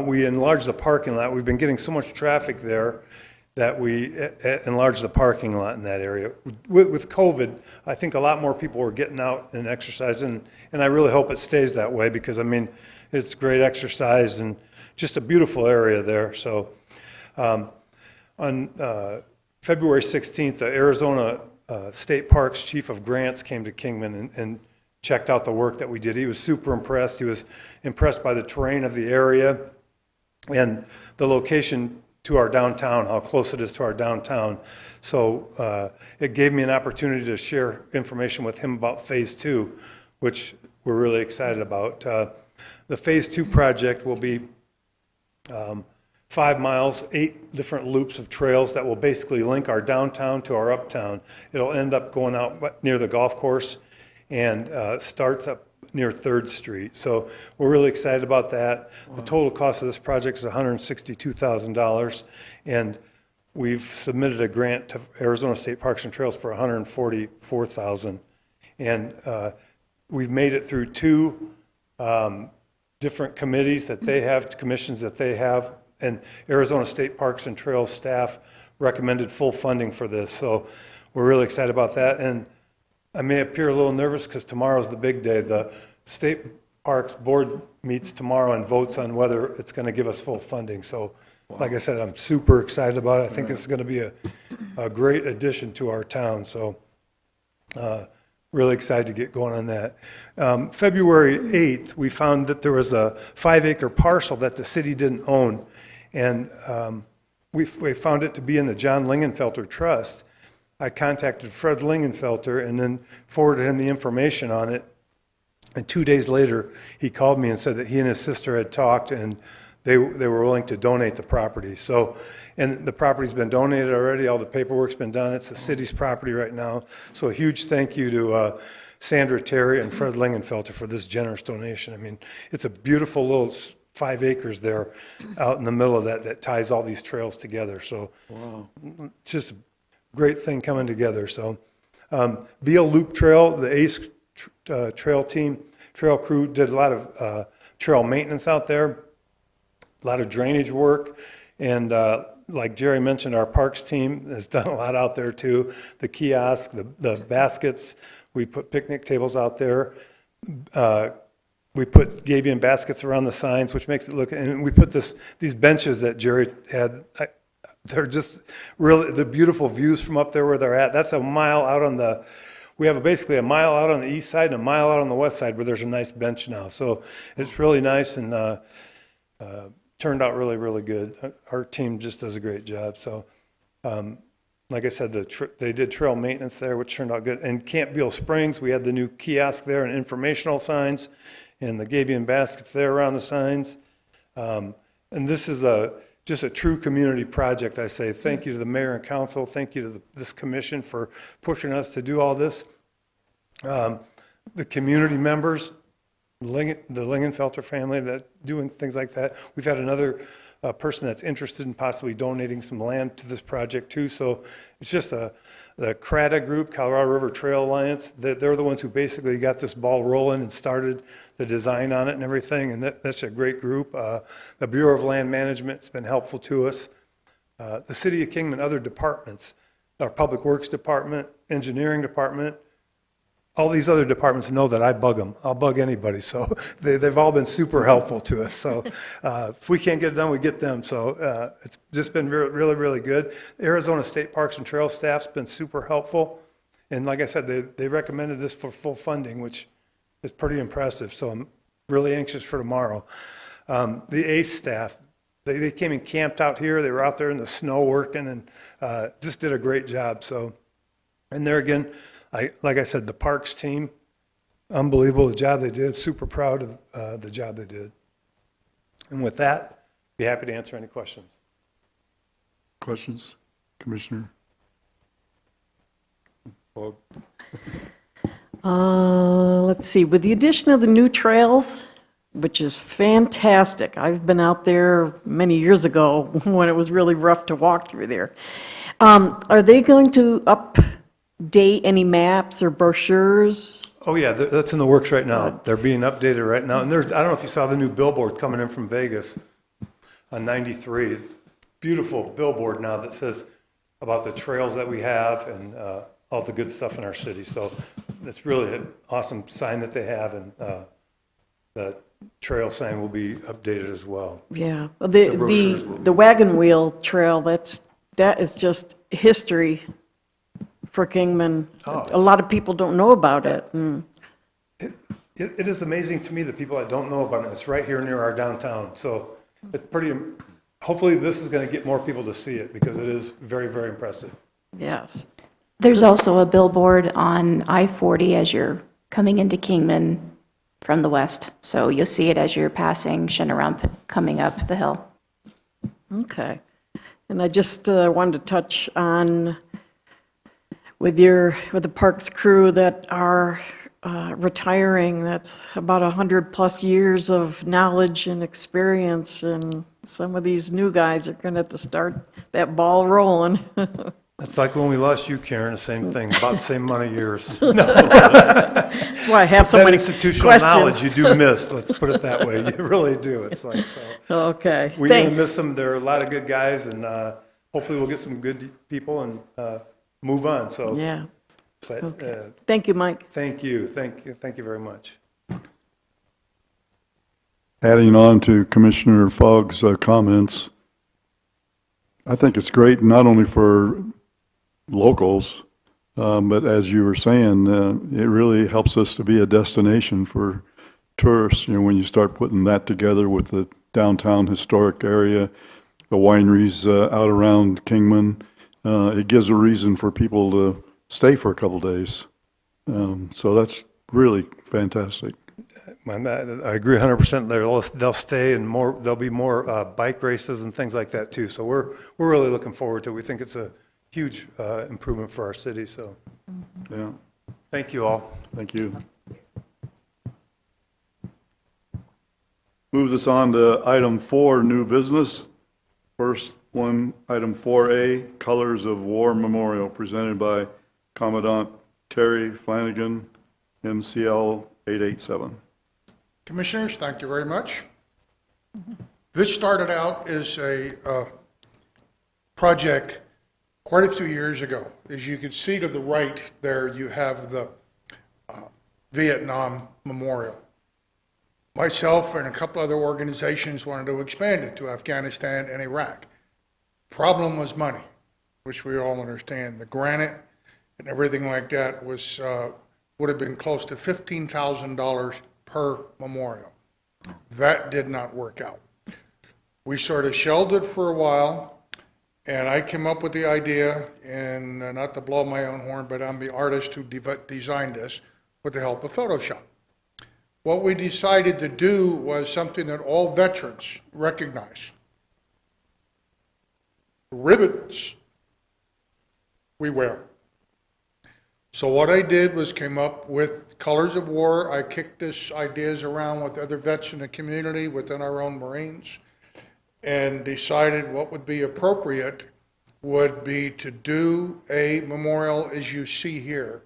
Speaker 3: We enlarged the parking lot. We've been getting so much traffic there that we enlarged the parking lot in that area. With COVID, I think a lot more people were getting out and exercising, and I really hope it stays that way because, I mean, it's great exercise and just a beautiful area there. So on February 16th, the Arizona State Parks Chief of Grants came to Kingman and checked out the work that we did. He was super impressed. He was impressed by the terrain of the area and the location to our downtown, how close it is to our downtown. So it gave me an opportunity to share information with him about Phase 2, which we're really excited about. The Phase 2 project will be 5 miles, 8 different loops of trails that will basically link our downtown to our uptown. It'll end up going out near the golf course and starts up near 3rd Street. So we're really excited about that. Wow. The total cost of this project is $162,000, and we've submitted a grant to Arizona State Parks and Trails for $144,000. And we've made it through 2 different committees that they have, commissions that they have, and Arizona State Parks and Trails staff recommended full funding for this. So we're really excited about that. And I may appear a little nervous because tomorrow's the big day. The State Parks Board meets tomorrow and votes on whether it's going to give us full funding. So like I said, I'm super excited about it. I think it's going to be a great addition to our town. So really excited to get going on that. February 8th, we found that there was a 5-acre parcel that the city didn't own. And we found it to be in the John Lingenfelter Trust. I contacted Fred Lingenfelter and then forwarded him the information on it. And 2 days later, he called me and said that he and his sister had talked and they were willing to donate the property. So, and the property's been donated already, all the paperwork's been done, it's the city's property right now. So a huge thank you to Sandra Terry and Fred Lingenfelter for this generous donation. I mean, it's a beautiful little 5 acres there out in the middle of that ties all these trails together. So it's just a great thing coming together. So Beal Loop Trail, the ACE trail crew did a lot of trail maintenance out there, a lot of drainage work, and like Jerry mentioned, our parks team has done a lot out there too. The kiosk, the baskets, we put picnic tables out there. We put gabion baskets around the signs, which makes it look, and we put these benches that Jerry had. They're just really, the beautiful views from up there where they're at. That's a mile out on the, we have basically a mile out on the east side and a mile out on the west side where there's a nice bench now. So it's really nice and turned out really, really good. Our team just does a great job. So like I said, they did trail maintenance there, which turned out good. And Camp Beal Springs, we had the new kiosk there and informational signs and the gabion baskets there around the signs. And this is just a true community project. I say thank you to the mayor and council. Thank you to this commission for pushing us to do all this. The community members, the Lingenfelter family that doing things like that. We've had another person that's interested in possibly donating some land to this project too. So it's just the CRATA group, Colorado River Trail Alliance, they're the ones who basically got this ball rolling and started the design on it and everything. And that's a great group. The Bureau of Land Management's been helpful to us. The City of Kingman, other departments, our Public Works Department, Engineering Department, all these other departments know that I bug them. I'll bug anybody. So they've all been super helpful to us. So if we can't get it done, we get them. So it's just been really, really good. The Arizona State Parks and Trails staff's been super helpful. And like I said, they recommended this for full funding, which is pretty impressive. So I'm really anxious for tomorrow. The ACE staff, they came and camped out here. They were out there in the snow working and just did a great job. So, and there again, like I said, the parks team, unbelievable the job they did. Super proud of the job they did. And with that, be happy to answer any questions.
Speaker 2: Questions, Commissioner? Bob?
Speaker 4: Let's see, with the addition of the new trails, which is fantastic. I've been out there many years ago when it was really rough to walk through there. Are they going to update any maps or brochures?
Speaker 3: Oh yeah, that's in the works right now. They're being updated right now. And I don't know if you saw the new billboard coming in from Vegas on 93. Beautiful billboard now that says about the trails that we have and all the good stuff in our city. So it's really an awesome sign that they have, and the trail sign will be updated as well.
Speaker 4: Yeah,
Speaker 3: brochures will be.
Speaker 4: the wagon wheel trail, that is just history for Kingman.
Speaker 3: Oh,
Speaker 4: A lot of people don't know about it. Mm.
Speaker 3: It is amazing to me that people that don't know about it. It's right here near our downtown. So it's pretty, hopefully this is going to get more people to see it because it is very, very impressive.
Speaker 4: Yes.
Speaker 10: There's also a billboard on I-40 as you're coming into Kingman from the west. So you'll see it as you're passing Shinneramp coming up the hill.
Speaker 4: Okay. And I just wanted to touch on with the parks crew that are retiring. That's about 100+ years of knowledge and experience, and some of these new guys are going to have to start that ball rolling.
Speaker 3: It's like when we lost you, Karen, the same thing, about the same amount of years.
Speaker 4: That's why I have so
Speaker 3: That
Speaker 4: many
Speaker 3: institutional knowledge
Speaker 4: questions.
Speaker 3: you do miss, let's put it that way. You really do. It's like, so.
Speaker 4: Okay,
Speaker 3: We're going to
Speaker 4: thank,
Speaker 3: miss them. There are a lot of good guys, and hopefully we'll get some good people and move on, so.
Speaker 4: yeah,
Speaker 3: But
Speaker 4: thank you, Mike.
Speaker 3: thank you very much.
Speaker 2: Adding on to Commissioner Fogg's comments, I think it's great not only for locals, but as you were saying, it really helps us to be a destination for tourists. You know, when you start putting that together with the downtown historic area, the wineries out around Kingman, it gives a reason for people to stay for a couple days. So that's really fantastic.
Speaker 3: I agree 100%. They'll stay, and there'll be more bike races and things like that too. So we're really looking forward to it. We think it's a huge improvement for our city. So
Speaker 2: Yeah,
Speaker 3: thank you all.
Speaker 2: thank you. Moves us on to item 4, new business. First one, item 4A, Colors of War Memorial, presented by Commandant Terry Flanagan, MCL 887.
Speaker 11: Commissioners, thank you very much. This started out as a project quite a few years ago. As you can see to the right there, you have the Vietnam Memorial. Myself and a couple other organizations wanted to expand it to Afghanistan and Iraq. Problem was money, which we all understand. The granite and everything like that was would have been close to $15,000 per memorial. That did not work out. We sort of shelved it for a while, and I came up with the idea, and not to blow my own horn, but I'm the artist who designed this with the help of Photoshop. What we decided to do was something that all veterans recognize. Ribbons we wear. So what I did was came up with Colors of War. I kicked this ideas around with other vets in the community, within our own Marines, and decided what would be appropriate would be to do a memorial as you see here.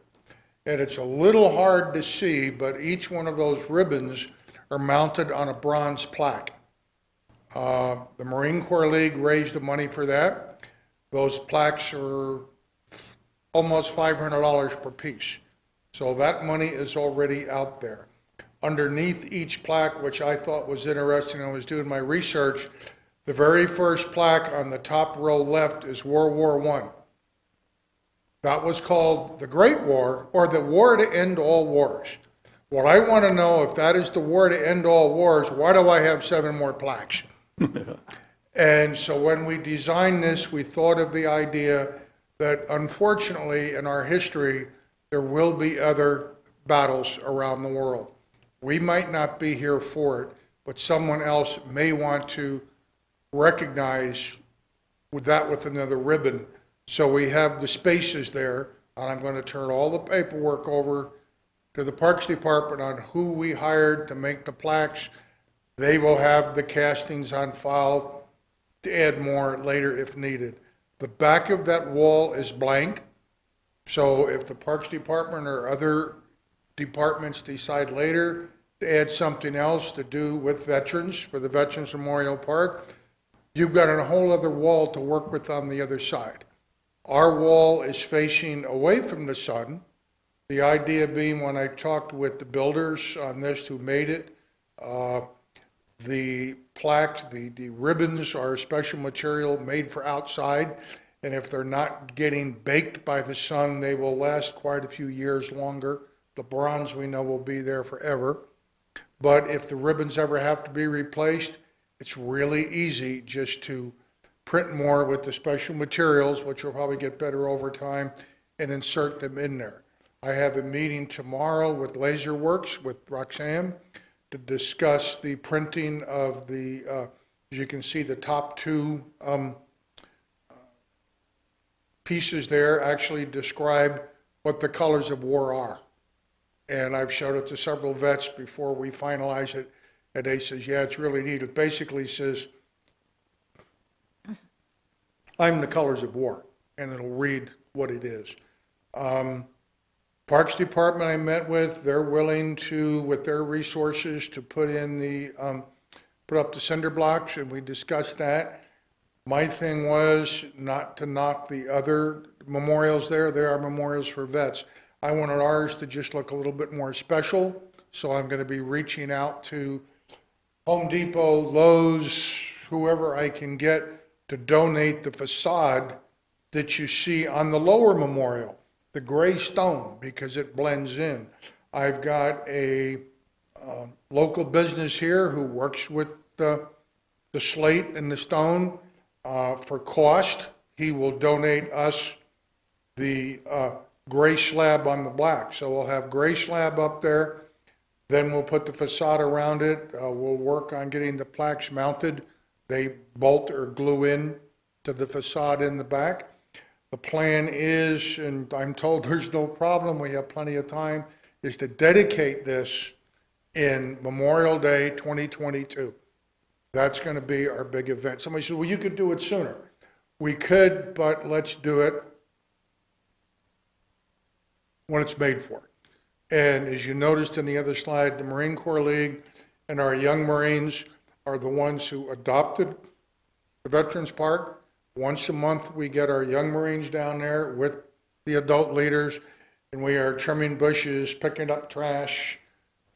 Speaker 11: And it's a little hard to see, but each one of those ribbons are mounted on a bronze plaque. The Marine Corps League raised the money for that. Those plaques are almost $500 per piece. So that money is already out there. Underneath each plaque, which I thought was interesting, I was doing my research, the very first plaque on the top row left is World War I. That was called the Great War, or the War to End All Wars. Well, I want to know, if that is the war to end all wars, why do I have 7 more plaques? And so when we designed this, we thought of the idea that unfortunately in our history, there will be other battles around the world. We might not be here for it, but someone else may want to recognize with that with another ribbon. So we have the spaces there, and I'm going to turn all the paperwork over to the Parks Department on who we hired to make the plaques. They will have the castings on file to add more later if needed. The back of that wall is blank, so if the Parks Department or other departments decide later to add something else to do with veterans for the Veterans Memorial Park, you've got a whole other wall to work with on the other side. Our wall is facing away from the sun. The idea being, when I talked with the builders on this who made it, the plaque, the ribbons are a special material made for outside, and if they're not getting baked by the sun, they will last quite a few years longer. The bronze, we know, will be there forever. But if the ribbons ever have to be replaced, it's really easy just to print more with the special materials, which will probably get better over time, and insert them in there. I have a meeting tomorrow with LaserWorks, with Roxanne, to discuss the printing of the, as you can see, the top 2 pieces there actually describe what the colors of war are. And I've showed it to several vets before we finalize it, and they says, yeah, it's really neat. It basically says, I'm the colors of war. and it'll read what it is. Parks Department I met with, they're willing to, with their resources, to put in put up the cinder blocks, and we discussed that. My thing was not to knock the other memorials there. There are memorials for vets. I wanted ours to just look a little bit more special, so I'm going to be reaching out to Home Depot, Lowe's, whoever I can get to donate the facade that you see on the lower memorial, the gray stone, because it blends in. I've got a local business here who works with the slate and the stone for cost. He will donate us the gray slab on the black. So we'll have gray slab up there. Then we'll put the facade around it. We'll work on getting the plaques mounted. They bolt or glue in to the facade in the back. The plan is, and I'm told there's no problem, we have plenty of time, is to dedicate this in Memorial Day 2022. That's going to be our big event. Somebody said, well, you could do it sooner. We could, but let's do it when it's made for. And as you noticed in the other slide, the Marine Corps League and our young Marines are the ones who adopted the Veterans Park. Once a month, we get our young Marines down there with the adult leaders, and we are trimming bushes, picking up trash,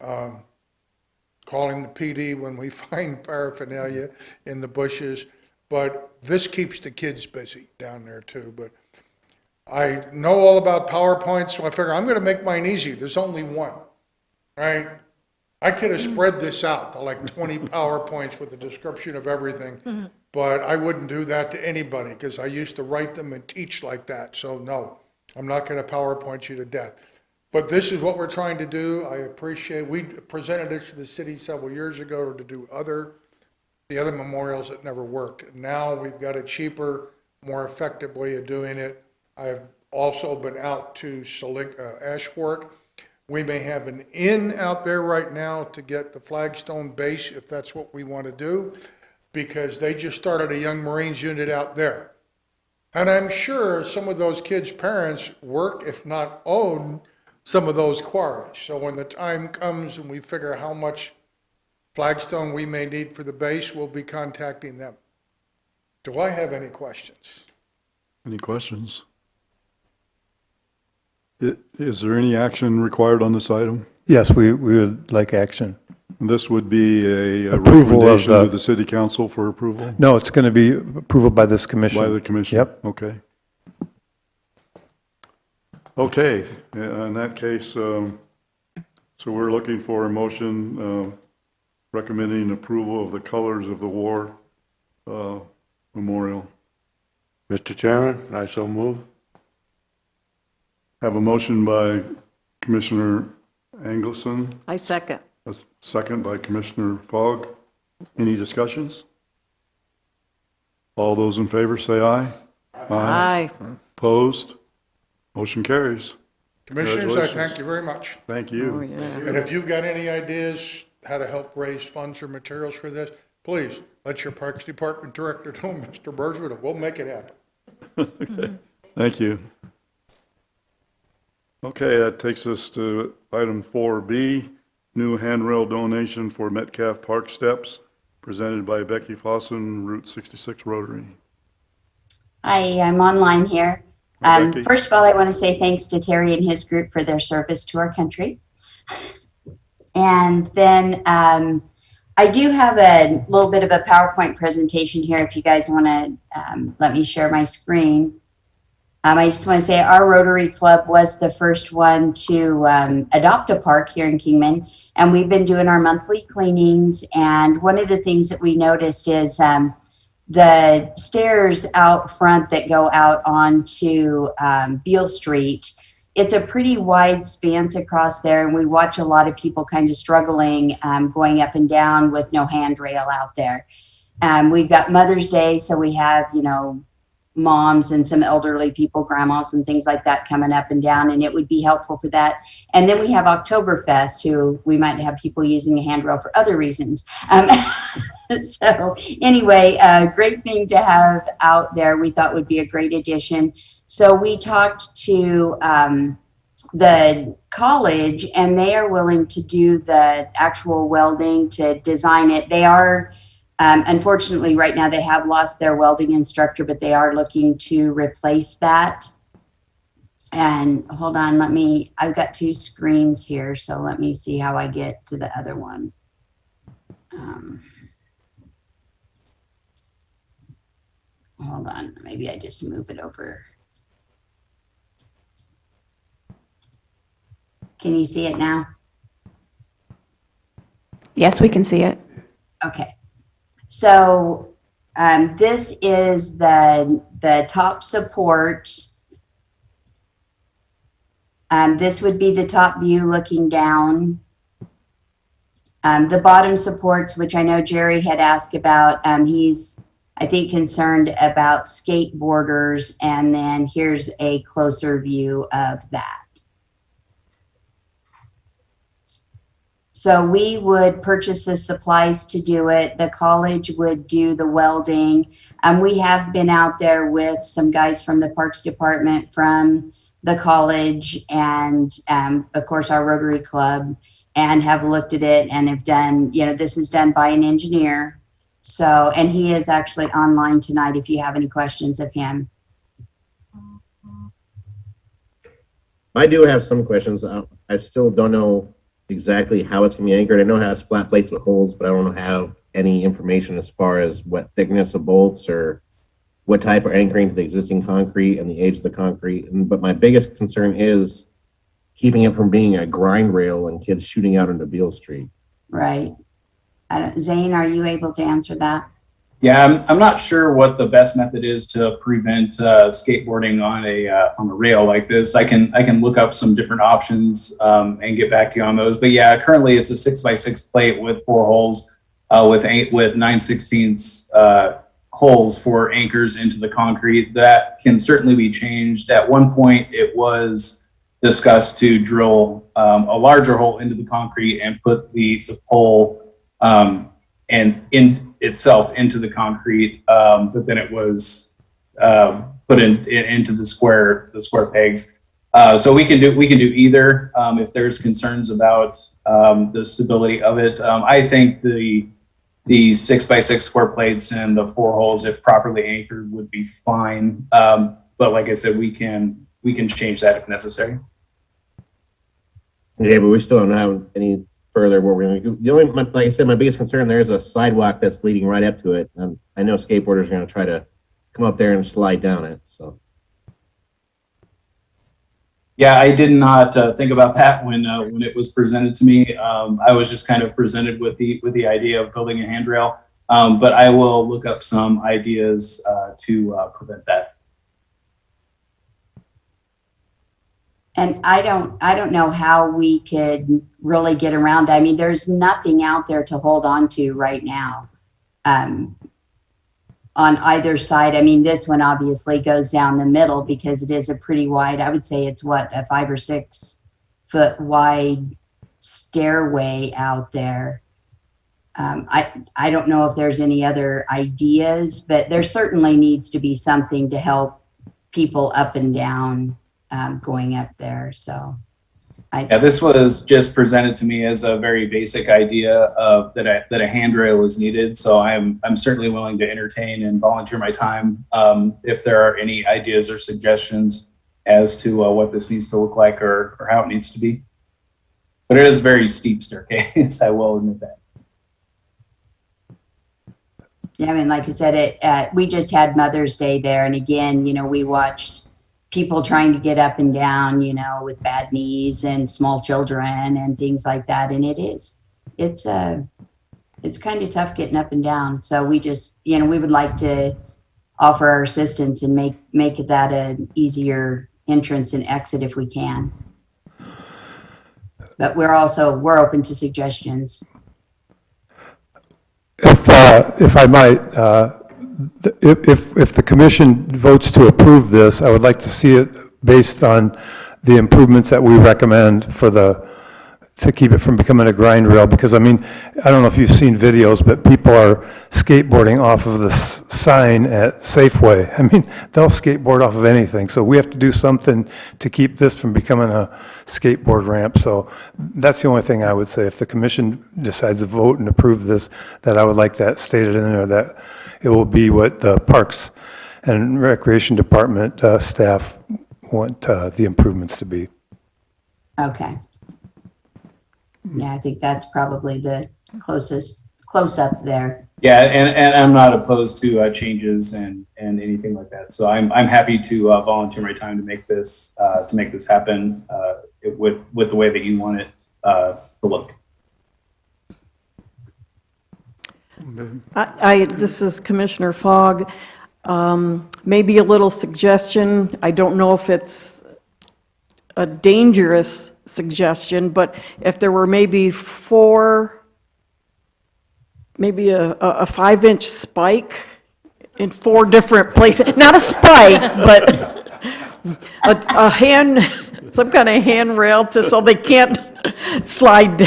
Speaker 11: calling the PD when we find paraphernalia in the bushes. But this keeps the kids busy down there too. But I know all about PowerPoints, so I figure I'm going to make mine easy. There's only one, right? I could have spread this out to like 20 PowerPoints with a description of everything, but I wouldn't do that to anybody because I used to write them and teach like that. So no, I'm not going to PowerPoint you to death. But this is what we're trying to do. I appreciate, we presented this to the city several years ago to do the other memorials that never worked. Now we've got a cheaper, more effective way of doing it. I've also been out to Ash Fork. We may have an inn out there right now to get the flagstone base if that's what we want to do, because they just started a young Marines unit out there. And I'm sure some of those kids' parents work, if not own, some of those quarries. So when the time comes and we figure how much flagstone we may need for the base, we'll be contacting them. Do I have any questions?
Speaker 2: Any questions? Is there any action required on this item?
Speaker 3: Yes, we would like action.
Speaker 2: This would be a
Speaker 3: Approval of
Speaker 2: recommendation
Speaker 3: the-
Speaker 2: to the city council for approval
Speaker 3: No, it's going to be approval by this commission.
Speaker 2: by the commission?
Speaker 3: Yep.
Speaker 2: Okay. Okay, in that case, so we're looking for a motion recommending approval of the colors of the war memorial.
Speaker 5: Mr. Chairman, I so move.
Speaker 2: Have a motion by Commissioner Angelson,
Speaker 4: I second.
Speaker 2: a second by Commissioner Fogg. Any discussions? All those in favor say aye.
Speaker 4: Aye.
Speaker 2: Opposed? Motion carries.
Speaker 11: Commissioners, I
Speaker 2: Congratulations.
Speaker 11: thank you very much.
Speaker 2: Thank
Speaker 4: Oh,
Speaker 2: you.
Speaker 4: yeah.
Speaker 11: And if you've got any ideas how to help raise funds or materials for this, please let your Parks Department Director know, Mr. Burswood, we'll make it happen.
Speaker 2: Thank you. Okay, that takes us to item 4B, new handrail donation for Metcalf Park Steps, presented by Becky Fossen, Route 66 Rotary.
Speaker 12: Hi, I'm online here.
Speaker 2: Hi, Becky.
Speaker 12: First of all, I want to say thanks to Terry and his group for their service to our country. And then I do have a little bit of a PowerPoint presentation here if you guys want to let me share my screen. I just want to say our Rotary Club was the first one to adopt a park here in Kingman, and we've been doing our monthly cleanings. And one of the things that we noticed is the stairs out front that go out onto Beale Street. It's a pretty wide span across there, and we watch a lot of people kind of struggling going up and down with no handrail out there. We've got Mother's Day, so we have, moms and some elderly people, grandmas and things like that coming up and down, and it would be helpful for that. And then we have Oktoberfest, who we might have people using a handrail for other reasons. So anyway, a great thing to have out there. We thought would be a great addition. So we talked to the college, and they are willing to do the actual welding, to design it. They are, unfortunately, right now they have lost their welding instructor, but they are looking to replace that. And hold on, I've got two screens here, so let me see how I get to the other one. Hold on, maybe I just move it over. Can you see it now?
Speaker 10: Yes, we can see it.
Speaker 12: Okay. So this is the top support. This would be the top view looking down. The bottom supports, which I know Jerry had asked about, he's, I think, concerned about skateboarders, and then here's a closer view of that. So we would purchase the supplies to do it. The college would do the welding. We have been out there with some guys from the Parks Department, from the college, and of course our Rotary Club, and have looked at it and have done, this is done by an engineer. So, and he is actually online tonight if you have any questions of him.
Speaker 9: I do have some questions. I still don't know exactly how it's going to be anchored. I know it has flat plates with holes, but I don't have any information as far as what thickness of bolts or what type are anchoring to the existing concrete and the age of the concrete. But my biggest concern is keeping it from being a grind rail and kids shooting out into Beale Street.
Speaker 12: Right. Zane, are you able to answer that?
Speaker 13: Yeah, I'm not sure what the best method is to prevent skateboarding on a rail like this. I can look up some different options and get back to you on those. But yeah, currently it's a 6x6 plate with 4 holes with 9/16 holes for anchors into the concrete. That can certainly be changed. At one point, it was discussed to drill a larger hole into the concrete and put the pole and in itself into the concrete, but then it was put into the square pegs. So we can do either if there's concerns about the stability of it. I think the 6x6 square plates and the 4 holes, if properly anchored, would be fine. But like I said, we can change that if necessary.
Speaker 9: Yeah, but we still don't have any further where we're going to go. The only, like I said, my biggest concern, there's a sidewalk that's leading right up to it. And I know skateboarders are going to try to come up there and slide down it. So.
Speaker 13: Yeah, I did not think about that when it was presented to me. I was just kind of presented with the idea of building a handrail, but I will look up some ideas to prevent that.
Speaker 12: And I don't know how we could really get around that. I mean, there's nothing out there to hold on to right now on either side. I mean, this one obviously goes down the middle because it is a pretty wide, I would say it's what, a 5 or 6 foot wide stairway out there. I don't know if there's any other ideas, but there certainly needs to be something to help people up and down going up there. So yeah,
Speaker 13: this was just presented to me as a very basic idea of that a handrail is needed. So I'm certainly willing to entertain and volunteer my time if there are any ideas or suggestions as to what this needs to look like or how it needs to be. But it is a very steep staircase, I will admit that.
Speaker 12: Yeah, I mean, like I said, we just had Mother's Day there, and again, we watched people trying to get up and down, with bad knees and small children and things like that. And it's kind of tough getting up and down. So we just, we would like to offer our assistance and make that an easier entrance and exit if we can. But we're open to suggestions.
Speaker 3: If I might, If the commission votes to approve this, I would like to see it based on the improvements that we recommend for to keep it from becoming a grind rail, because I mean, I don't know if you've seen videos, but people are skateboarding off of the sign at Safeway. I mean, they'll skateboard off of anything, so we have to do something to keep this from becoming a skateboard ramp. So that's the only thing I would say. If the commission decides to vote and approve this, that I would like that stated in there, that it will be what the Parks and Recreation Department staff want the improvements to be.
Speaker 12: Okay. Yeah, I think that's probably the close up there.
Speaker 13: Yeah, and I'm not opposed to changes and anything like that. So I'm happy to volunteer my time to make this happen with the way that you want it to look.
Speaker 4: This is Commissioner Fogg. Maybe a little suggestion. I don't know if it's a dangerous suggestion, but if there were maybe a 5-inch spike in 4 different places, not a spike, but some kind of handrail so they can't slide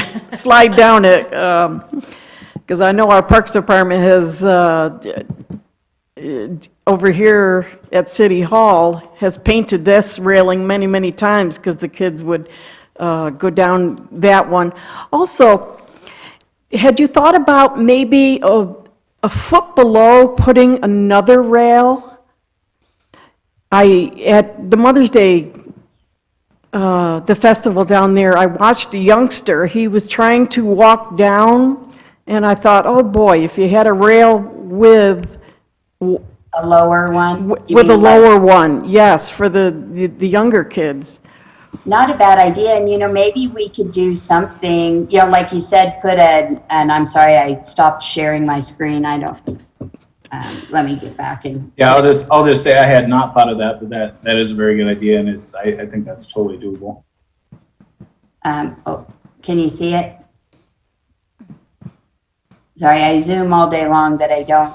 Speaker 4: down it. Because I know our Parks Department has, over here at City Hall, has painted this railing many, many times because the kids would go down that one. Also, had you thought about maybe a foot below putting another rail? At the Mother's Day, the festival down there, I watched a youngster. He was trying to walk down, and I thought, oh boy, if you had a rail with
Speaker 12: A lower one? You
Speaker 4: with a
Speaker 12: mean like-
Speaker 4: lower one, yes, for the younger kids.
Speaker 12: Not a bad idea, and maybe we could do something, like you said, and I'm sorry, I stopped sharing my screen, I don't, let me get back and.
Speaker 13: Yeah, I'll just say I had not thought of that, but that is a very good idea, and I think that's totally doable.
Speaker 12: Can you see it? Sorry, I Zoom all day long, but I don't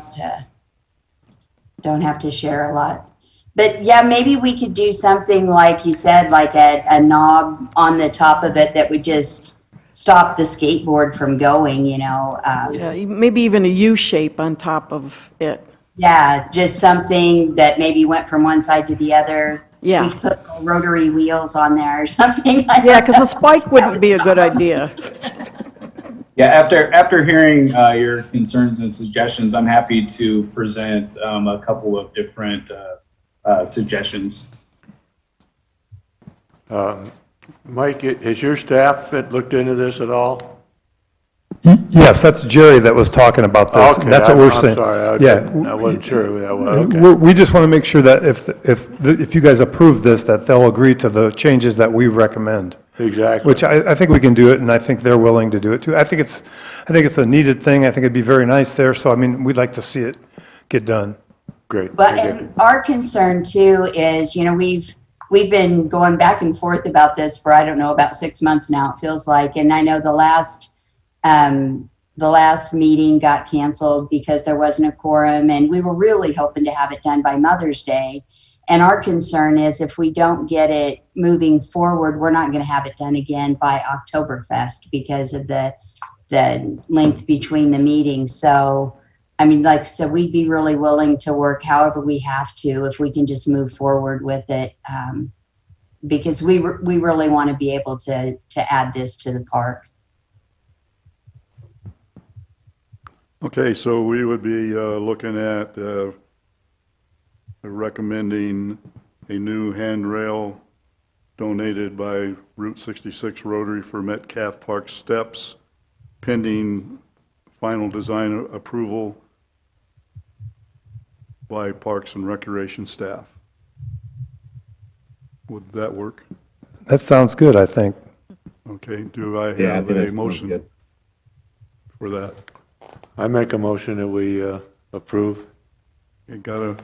Speaker 12: have to share a lot. But yeah, maybe we could do something like you said, like a knob on the top of it that would just stop the skateboard from going,
Speaker 4: Yeah, maybe even a U shape on top of it.
Speaker 12: Yeah, just something that maybe went from one side to the other.
Speaker 4: Yeah.
Speaker 12: We could put little rotary wheels on there or something like
Speaker 4: Yeah,
Speaker 12: that.
Speaker 4: because a spike wouldn't be a good idea.
Speaker 13: Yeah, after hearing your concerns and suggestions, I'm happy to present a couple of different suggestions.
Speaker 5: Mike, has your staff looked into this at all?
Speaker 3: Yes, that's Jerry that was talking about this.
Speaker 5: Okay,
Speaker 3: That's what we're
Speaker 5: I'm
Speaker 3: saying.
Speaker 5: sorry,
Speaker 3: Yeah.
Speaker 5: I wasn't sure who that was, okay.
Speaker 3: We just want to make sure that if you guys approve this, that they'll agree to the changes that we recommend.
Speaker 5: Exactly.
Speaker 3: Which I think we can do it, and I think they're willing to do it too. I think it's a needed thing. I think it'd be very nice there, so I mean, we'd like to see it get done.
Speaker 5: Great.
Speaker 12: But
Speaker 5: very good.
Speaker 12: and our concern too is, we've been going back and forth about this for, I don't know, about 6 months now, it feels like. And I know the last meeting got canceled because there wasn't a quorum, and we were really hoping to have it done by Mother's Day. And our concern is if we don't get it moving forward, we're not going to have it done again by Oktoberfest because of the length between the meetings. So, I mean, we'd be really willing to work however we have to, if we can just move forward with it. Because we really want to be able to add this to the park.
Speaker 2: Okay, so we would be looking at recommending a new handrail donated by Route 66 Rotary for Metcalf Park steps, pending final design approval by Parks and Recreation staff. Would that work?
Speaker 3: That sounds good, I think.
Speaker 2: Okay, do I
Speaker 14: Yeah, I
Speaker 2: have
Speaker 14: think
Speaker 2: a
Speaker 14: that sounds
Speaker 2: motion
Speaker 14: good.
Speaker 2: for that?
Speaker 5: I make a motion that we approve.
Speaker 2: Okay, got a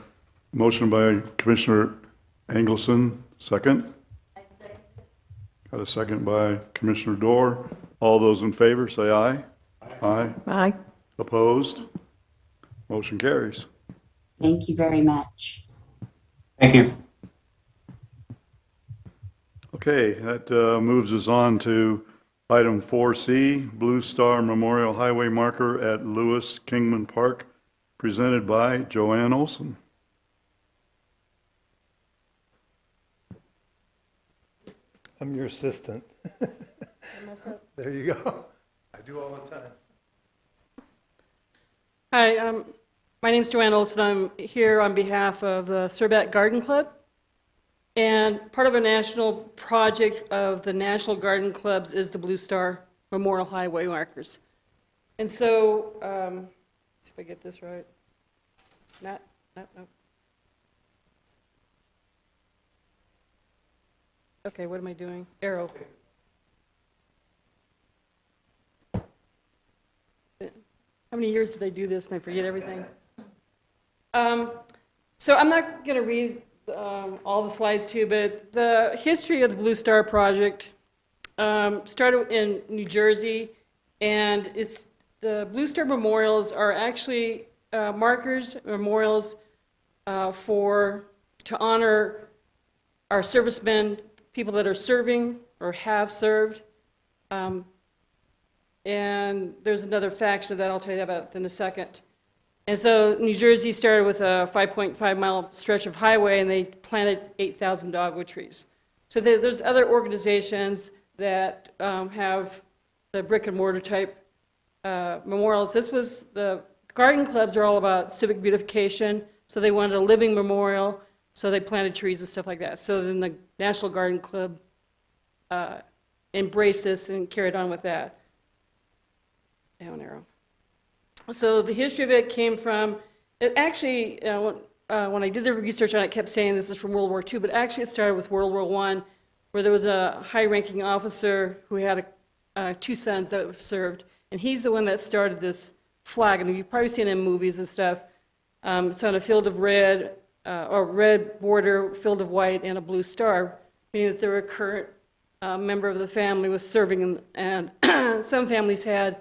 Speaker 2: motion by Commissioner Engelson, second? Got a second by Commissioner Dorr. All those in favor, say aye. Aye.
Speaker 4: Aye.
Speaker 2: Opposed? Motion carries.
Speaker 12: Thank you very much.
Speaker 13: Thank you.
Speaker 2: Okay, that moves us on to item 4C, Blue Star Memorial Highway Marker at Lewis Kingman Park, presented by Joanne Olson.
Speaker 3: I'm your assistant. There you go. I do all the time.
Speaker 14: Hi, my name's Joanne Olson. I'm here on behalf of the Surbat Garden Club. And part of a national project of the National Garden Clubs is the Blue Star Memorial Highway markers. And so, let's see if I get this right. No. Okay, what am I doing? Arrow. How many years did I do this and I forget everything? So I'm not going to read all the slides to you, but the history of the Blue Star Project started in New Jersey, and it's the Blue Star memorials are actually markers, memorials to honor our servicemen, people that are serving or have served. And there's another faction that I'll tell you about in a second. And so New Jersey started with a 5.5-mile stretch of highway, and they planted 8,000 dogwood trees. So there's other organizations that have the brick and mortar type memorials. The garden clubs are all about civic beautification, so they wanted a living memorial, so they planted trees and stuff like that. So then the National Garden Club embraced this and carried on with that. Down arrow. So the history of it came from, it actually, when I did the research on it, I kept saying this is from World War II, but actually it started with World War I, where there was a high-ranking officer who had two sons that served, and he's the one that started this flag, and you've probably seen it in movies and stuff. It's on a field of red, or red border, field of white, and a blue star, meaning that there were a current member of the family was serving, and some families had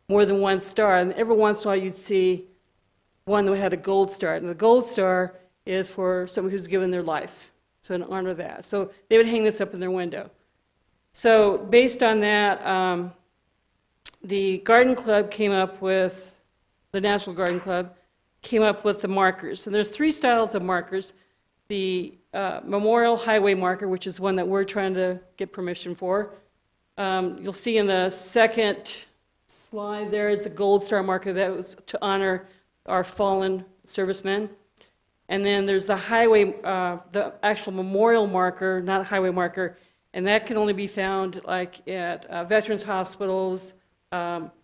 Speaker 14: more than one star, and every once in a while you'd see one that had a gold star, and the gold star is for someone who's given their life, so in honor of that. So they would hang this up in their window. So based on that, the Garden Club came up with, the National Garden Club came up with the markers. And there's three styles of markers. The Memorial Highway marker, which is one that we're trying to get permission for. You'll see in the second slide there is the gold star marker that was to honor our fallen servicemen. And then there's the highway, the actual memorial marker, not a highway marker, and that can only be found like at veterans hospitals,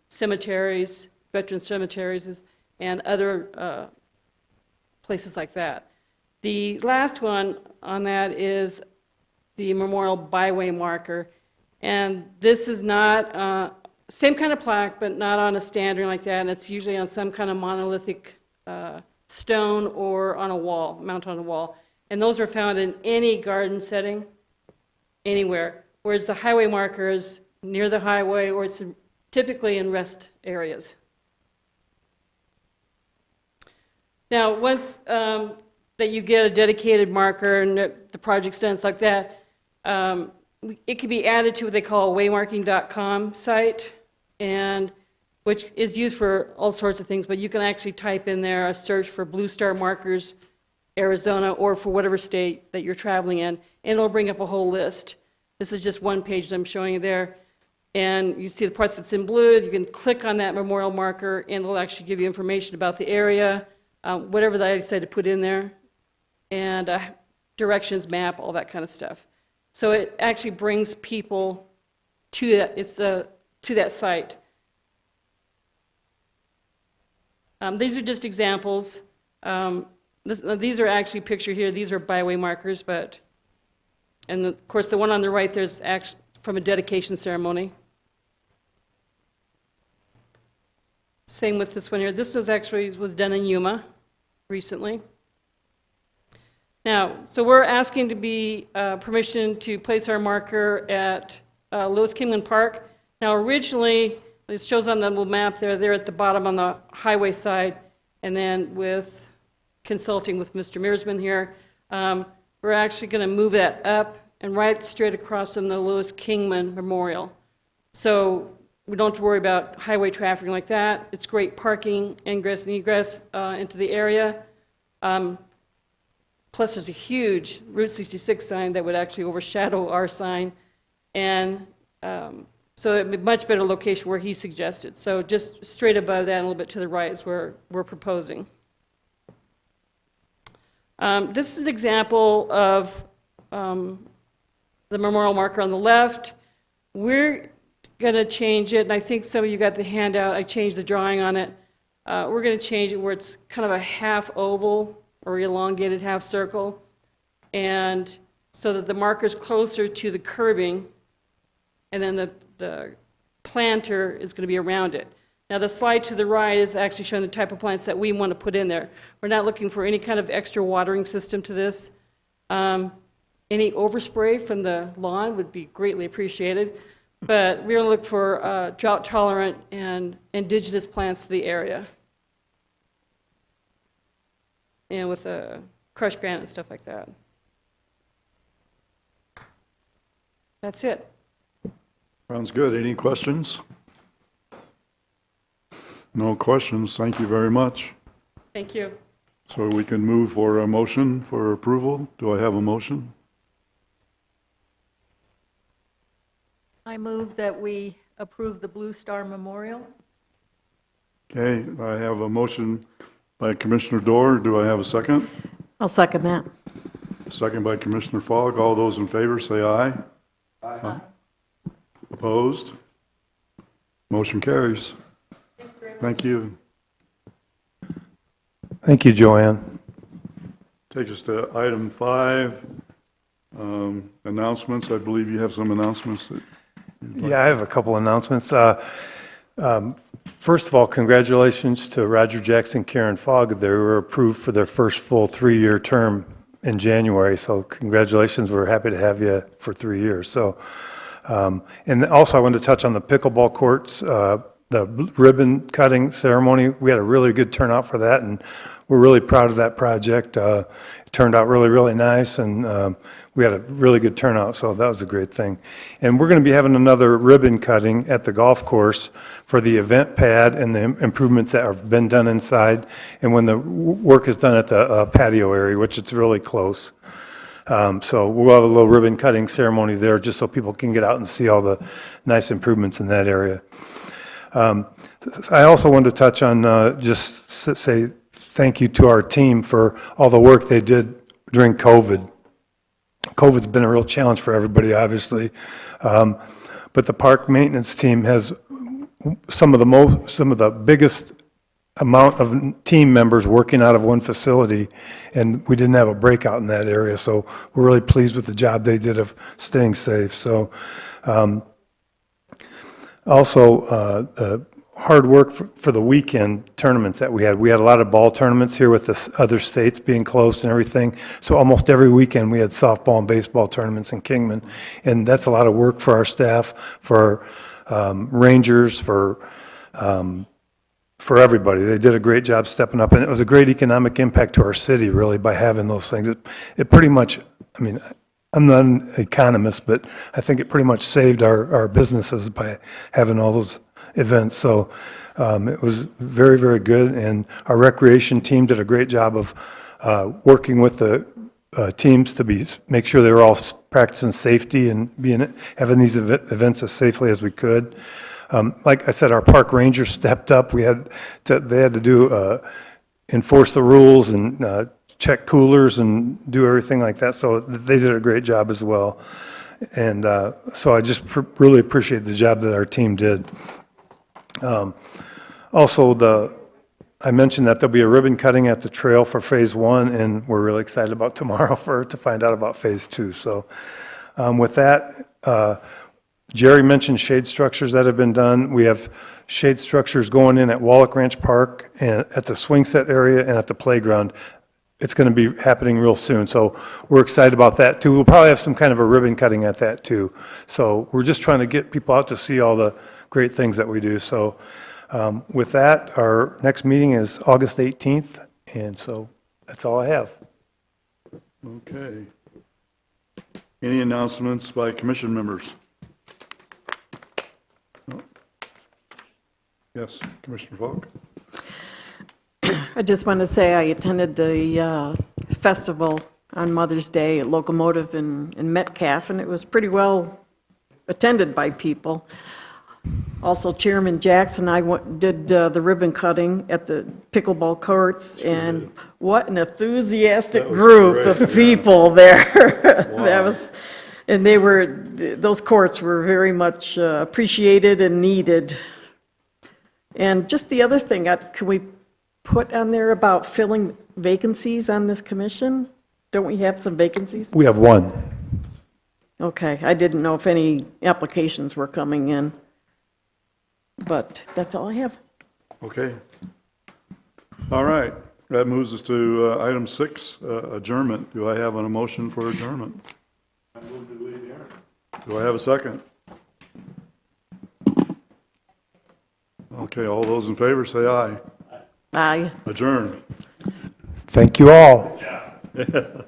Speaker 14: cemeteries, veteran cemeteries, and other places like that. The last one on that is the memorial byway marker, and this is not same kind of plaque, but not on a stand or like that, and it's usually on some kind of monolithic stone or on a wall, mounted on a wall. And those are found in any garden setting, anywhere, whereas the highway marker is near the highway, or it's typically in rest areas. Now, once that you get a dedicated marker and the project's done, it's like that, it can be added to what they call a waymarking.com site, and which is used for all sorts of things, but you can actually type in there a search for Blue Star markers, Arizona, or for whatever state that you're traveling in, and it'll bring up a whole list. This is just one page that I'm showing you there. And you see the part that's in blue, you can click on that memorial marker, and it'll actually give you information about the area, whatever that I decide to put in there, and directions, map, all that kind of stuff. So it actually brings people to that, to that site. These are just examples. These are actually pictured here. These are byway markers, but, and of course the one on the right there's actually from a dedication ceremony. Same with this one here. This was done in Yuma recently. Now, so we're asking to be permission to place our marker at Lewis Kingman Park. Now, originally, it shows on the little map there, they're at the bottom on the highway side, and then with consulting with Mr. Mearsman here. We're actually going to move that up and right straight across from the Lewis Kingman Memorial. So we don't have to worry about highway traffic like that. It's great parking, ingress and egress into the area. Plus, there's a huge Route 66 sign that would actually overshadow our sign. And so it'd be a much better location where he suggested. So just straight above that and a little bit to the right is where we're proposing. This is an example of the memorial marker on the left. We're going to change it, and I think some of you got the handout. I changed the drawing on it. We're going to change it where it's kind of a half oval or elongated half circle, and so that the marker's closer to the curbing, and then the planter is going to be around it. Now, the slide to the right is actually showing the type of plants that we want to put in there. We're not looking for any kind of extra watering system to this. Any overspray from the lawn would be greatly appreciated, but we're going to look for drought-tolerant and indigenous plants to the area, and with crushed granite and stuff like that. That's it.
Speaker 2: Sounds good. Any questions? No questions. Thank you very much.
Speaker 14: Thank you.
Speaker 2: So we can move for a motion for approval. Do I have a motion?
Speaker 7: I move that we approve the Blue Star Memorial.
Speaker 2: Okay, I have a motion by Commissioner Dorr. Do I have a second?
Speaker 4: I'll second that.
Speaker 2: Second by Commissioner Fogg. All those in favor say aye. Aye. Opposed? Motion carries. Thank you.
Speaker 3: Thank you, Joanne.
Speaker 2: Takes us to item 5, announcements. I believe you have some announcements that
Speaker 3: Yeah, I have a couple announcements. First of all, congratulations to Roger Jackson, Karen Fogg. They were approved for their first full 3-year term in January, so congratulations. We're happy to have you for 3 years. So, and also I wanted to touch on the pickleball courts, the ribbon cutting ceremony. We had a really good turnout for that, and we're really proud of that project. It turned out really, really nice, and we had a really good turnout, so that was a great thing. And we're going to be having another ribbon cutting at the golf course for the event pad and the improvements that have been done inside, and when the work is done at the patio area, which it's really close. So we'll have a little ribbon cutting ceremony there just so people can get out and see all the nice improvements in that area. I also wanted to touch on just say thank you to our team for all the work they did during COVID. COVID's been a real challenge for everybody, obviously, but the park maintenance team has some of the biggest amount of team members working out of one facility, and we didn't have a breakout in that area, so we're really pleased with the job they did of staying safe. So also the hard work for the weekend tournaments that we had. We had a lot of ball tournaments here with the other states being closed and everything, so almost every weekend we had softball and baseball tournaments in Kingman, and that's a lot of work for our staff, for rangers, for everybody. They did a great job stepping up, and it was a great economic impact to our city, really, by having those things. It pretty much, I mean, I'm not an economist, but I think it pretty much saved our businesses by having all those events. So it was very, very good, and our recreation team did a great job of working with the teams to make sure they were all practicing safety and having these events as safely as we could. Like I said, our park rangers stepped up. They had to do enforce the rules and check coolers and do everything like that. So they did a great job as well. And so I just really appreciate the job that our team did. Also, I mentioned that there'll be a ribbon cutting at the trail for Phase 1, and we're really excited about tomorrow to find out about Phase 2. So with that, Jerry mentioned shade structures that have been done. We have shade structures going in at Wallach Ranch Park and at the swing set area and at the playground. It's going to be happening real soon, so we're excited about that too. We'll probably have some kind of a ribbon cutting at that too. So we're just trying to get people out to see all the great things that we do. So with that, our next meeting is August 18th, and so That's all I have.
Speaker 2: Okay. Any announcements by commission members? No? Yes, Commissioner Falk?
Speaker 4: I just want to say I attended the festival on Mother's Day at Locomotive in Metcalf, and it was pretty well attended by people. Also, Chairman Jackson and I did the ribbon cutting at the pickleball courts, and what an enthusiastic group of people there. That was, and those courts were very much appreciated and needed. And just the other thing, can we put on there about filling vacancies on this commission? Don't we have some vacancies?
Speaker 3: We have one.
Speaker 4: Okay, I didn't know if any applications were coming in. But that's all I have.
Speaker 2: Okay. All right. That moves us to item 6, adjournment. Do I have a motion for adjournment? I move to adjourn. Do I have a second? Okay, all those in favor say aye.
Speaker 4: Aye.
Speaker 2: Adjourn.
Speaker 3: Thank you all.
Speaker 2: Yeah.